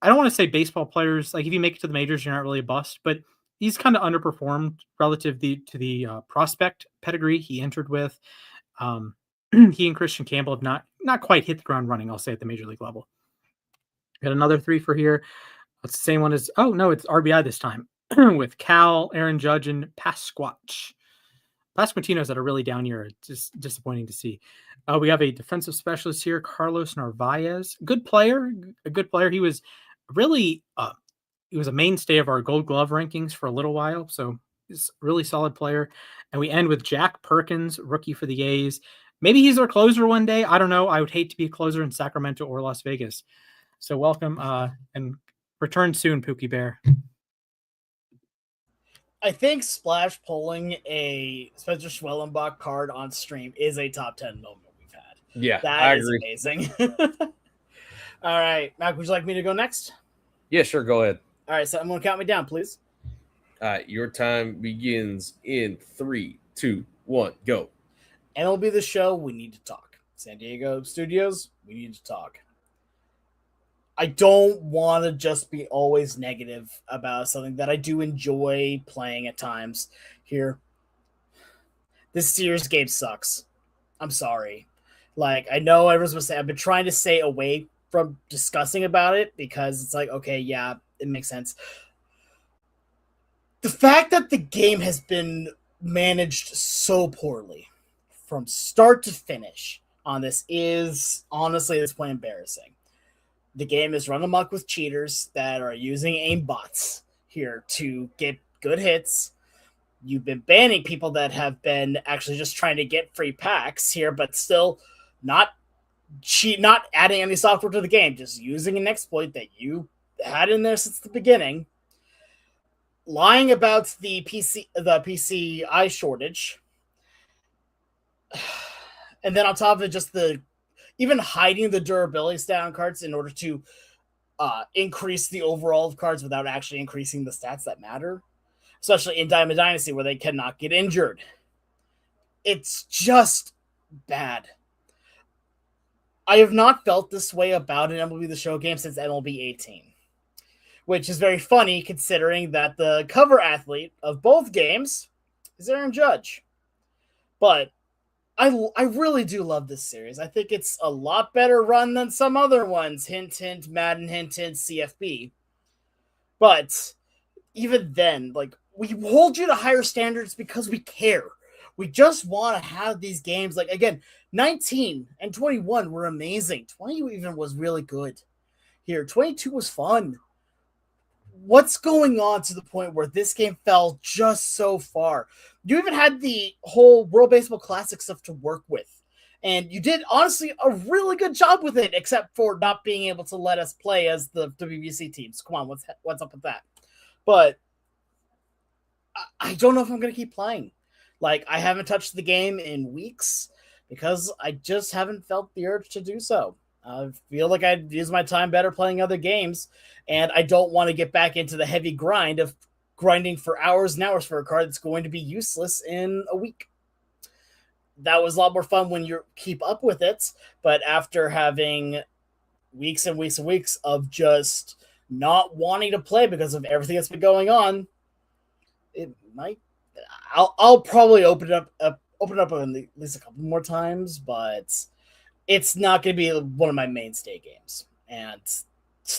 I don't want to say baseball players, like if you make it to the majors, you're not really a bust, but he's kind of underperformed relative to the prospect pedigree he entered with. He and Christian Campbell have not quite hit the ground running, I'll say, at the major league level. Got another 3 for here. It's the same one as, it's RBI this time with Cal, Aaron Judge, and Pasquatch. Pasquantino's had a really down year. It's just disappointing to see. We have a defensive specialist here, Carlos Narvaez. A good player. He was really he was a mainstay of our Gold Glove rankings for a little while, so he's a really solid player. And we end with Jack Perkins, rookie for the A's. Maybe he's our closer one day. I don't know. I would hate to be a closer in Sacramento or Las Vegas. So welcome and return soon, Pookie Bear. I think Splash pulling a Spencer Schwellenbach card on stream is a top 10 moment we've had. Yeah, that is amazing. All right, Mac, would you like me to go next? Yeah, sure. Go ahead. All right, so I'm going to count me down, please. All right, your time begins in 3, 2, 1, go. MLB The Show, we need to talk. San Diego Studios, we need to talk. I don't want to just be always negative about something that I do enjoy playing at times here. This Series game sucks. I'm sorry. Like, I know everyone's going to say, I've been trying to stay away from discussing about it because it's like, okay, yeah, it makes sense. The fact that the game has been managed so poorly from start to finish on this is honestly at this point embarrassing. The game is run amok with cheaters that are using aim bots here to get good hits. You've been banning people that have been actually just trying to get free packs here, but still not not adding any software to the game, just using an exploit that you had in there since the beginning. Lying about the PCI shortage. And then on top of it, just even hiding the durability stat on cards in order to increase the overall of cards without actually increasing the stats that matter, especially in Diamond Dynasty where they cannot get injured. It's just bad. I have not felt this way about an MLB The Show game since MLB 18, which is very funny considering that the cover athlete of both games is Aaron Judge. But I really do love this series. I think it's a lot better run than some other ones. Hint, hint, Madden, hint, hint, CFB. But even then, like, we hold you to higher standards because we care. We just want to have these games. Like, again, 19 and 21 were amazing. 20 even was really good here. 22 was fun. What's going on to the point where this game fell just so far? You even had the whole World Baseball Classic stuff to work with. And you did, honestly, a really good job with it, except for not being able to let us play as the WBC teams. Come on, what's up with that? But I don't know if I'm going to keep playing. Like, I haven't touched the game in weeks because I just haven't felt the urge to do so. I feel like I'd use my time better playing other games, and I don't want to get back into the heavy grind of grinding for hours and hours for a card that's going to be useless in a week. That was a lot more fun when you keep up with it, but after having weeks and weeks and weeks of just not wanting to play because of everything that's been going on, it might. I'll probably open it up at least a couple more times, but it's not going to be one of my mainstay games. And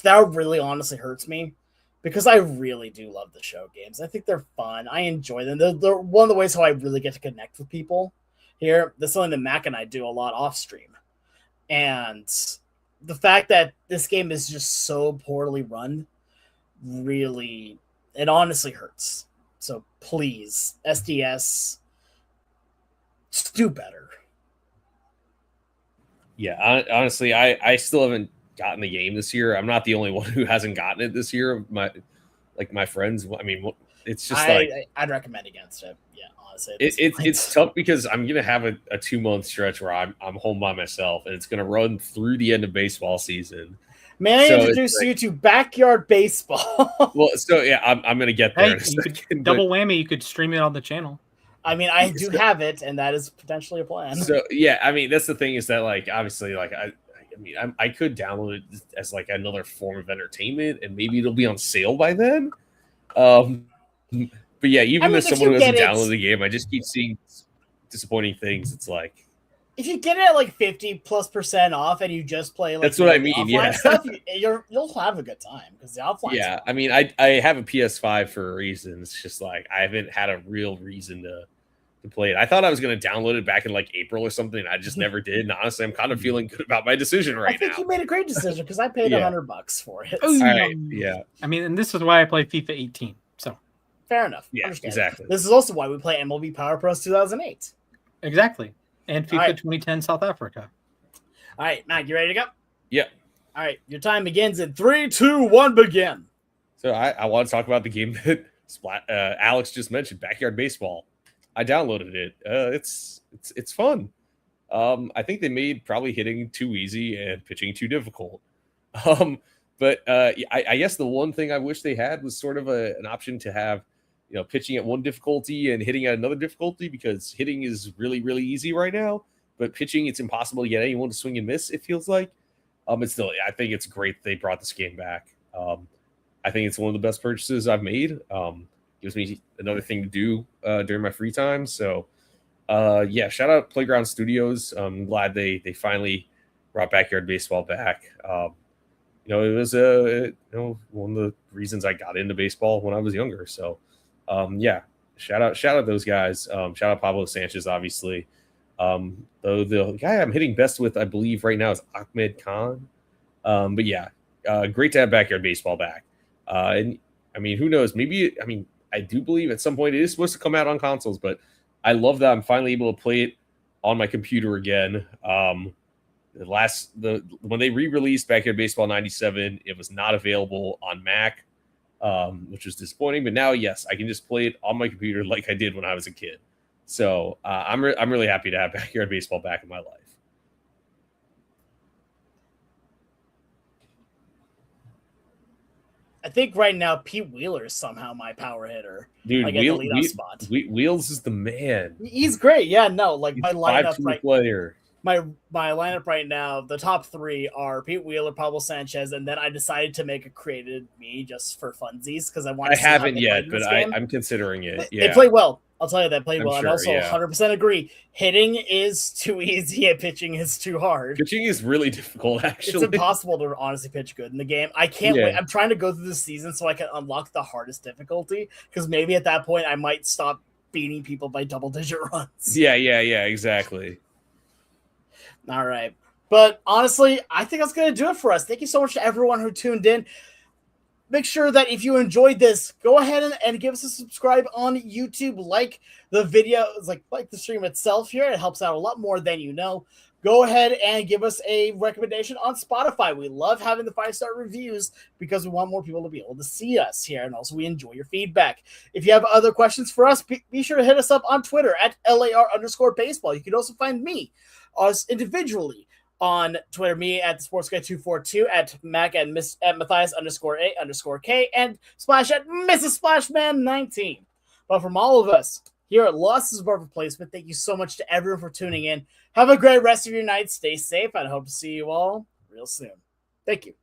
that really honestly hurts me because I really do love the show games. I think they're fun. I enjoy them. They're one of the ways how I really get to connect with people here. That's something that Mac and I do a lot off stream. And the fact that this game is just so poorly run, really, it honestly hurts. So please, SDS, just do better. Yeah, honestly, I still haven't gotten the game this year. I'm not the only one who hasn't gotten it this year. My friends. I mean, it's just I'd recommend against it. Yeah, honestly, it's tough because I'm gonna have a 2-month stretch where I'm home by myself, and it's gonna run through the end of baseball season. May I introduce you to backyard baseball? Well, so yeah, I'm gonna get there. Hey, you could double whammy. You could stream it on the channel. I mean, I do have it, and that is potentially a plan. So yeah, I mean, that's the thing is that, like, obviously, like, I could download it as like another form of entertainment, and maybe it'll be on sale by then. But yeah, even as someone who hasn't downloaded the game, I just keep seeing disappointing things. It's like, if you get it at like 50+% off and you just play like that's what I mean. Yeah, stuff, you'll have a good time because the offline. Yeah, I mean, I have a PS5 for a reason. It's just like I haven't had a real reason to play it. I thought I was going to download it back in like April or something. And I just never did. And honestly, I'm kind of feeling good about my decision right now. I think you made a great decision because I paid $100 for it. All right, yeah. I mean, and this is why I play FIFA 18. So fair enough. Yeah, exactly. This is also why we play MLB Power Pros 2008. Exactly. And FIFA 2010 South Africa. All right, Matt, you ready to go? Yeah. All right, your time begins in 3, 2, 1, begin. So I want to talk about the game that Alex just mentioned, Backyard Baseball. I downloaded it. It's fun. I think they made probably hitting too easy and pitching too difficult. But I guess the one thing I wish they had was sort of an option to have, pitching at one difficulty and hitting at another difficulty, because hitting is really, really easy right now, but pitching, it's impossible to get anyone to swing and miss, it feels like. But still, I think it's great they brought this game back. I think it's one of the best purchases I've made. Gives me another thing to do during my free time. So, shout out Playground Studios. I'm glad they finally brought Backyard Baseball back. It was one of the reasons I got into baseball when I was younger. So, shout out those guys. Shout out Pablo Sanchez, obviously. Though the guy I'm hitting best with, I believe right now, is Ahmed Khan. But great to have Backyard Baseball back. And I mean, who knows? Maybe, I do believe at some point it is supposed to come out on consoles, but I love that I'm finally able to play it on my computer again. When they re-released Backyard Baseball 97, it was not available on Mac, which was disappointing. But now, yes, I can just play it on my computer like I did when I was a kid. So I'm really happy to have Backyard Baseball back in my life. I think right now Pete Wheeler is somehow my power hitter. Dude, like spot. Wheels is the man. He's great. Yeah, no, like He's my lineup player. My lineup right now, the top three are Pete Wheeler, Pablo Sanchez, and then I decided to make a created me just for funsies because I want. I haven't yet, but I'm considering it. Yeah, they play well. I'll tell you that played well. Sure, and also 100% agree. Hitting is too easy and pitching is too hard. Pitching is really difficult, actually. It's impossible to honestly pitch good in the game. I can't wait. I'm trying to go through the season so I can unlock the hardest difficulty because maybe at that point I might stop beating people by double-digit runs. Yeah, exactly. All right. But honestly, I think that's going to do it for us. Thank you so much to everyone who tuned in. Make sure that if you enjoyed this, go ahead and give us a subscribe on YouTube. Like the video, like the stream itself here. It helps out a lot more than you know. Go ahead and give us a recommendation on Spotify. We love having the 5-star reviews because we want more people to be able to see us here. And also we enjoy your feedback. If you have other questions for us, be sure to hit us up on Twitter at LAR_baseball. You can also find us individually on Twitter, me at the Sports Guy 242, at Mac at Mathias_A_K, and Splash at Mrs. Splashman 19. But from all of us here at Lost is Above Replacement, thank you so much to everyone for tuning in. Have a great rest of your night. Stay safe. I hope to see you all real soon. Thank you.